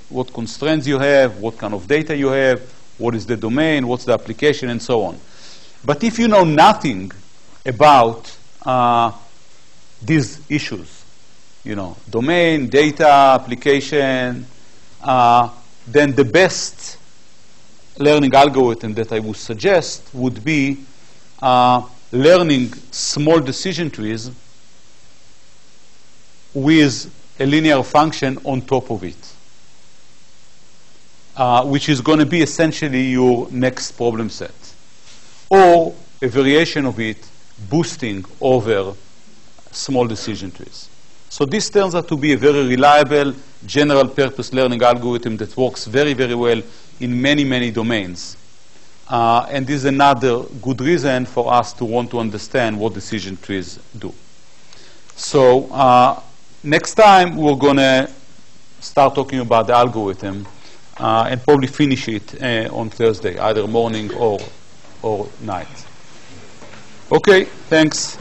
what constraints you have, what kind of data you have, what is the domain, what's the application, and so on. But if you know nothing about these issues, domain, data, application, then the best learning algorithm that I would suggest would be learning small decision trees with a linear function on top of it, which is going to be essentially your next problem set, or a variation of it boosting over small decision trees. So this turns out to be a very reliable general purpose learning algorithm that works very, very well in many, many domains. And this is another good reason for us to want to understand what decision trees do. So next time we're going to start talking about the algorithm and probably finish it on Thursday, either morning or night. Okay, thanks.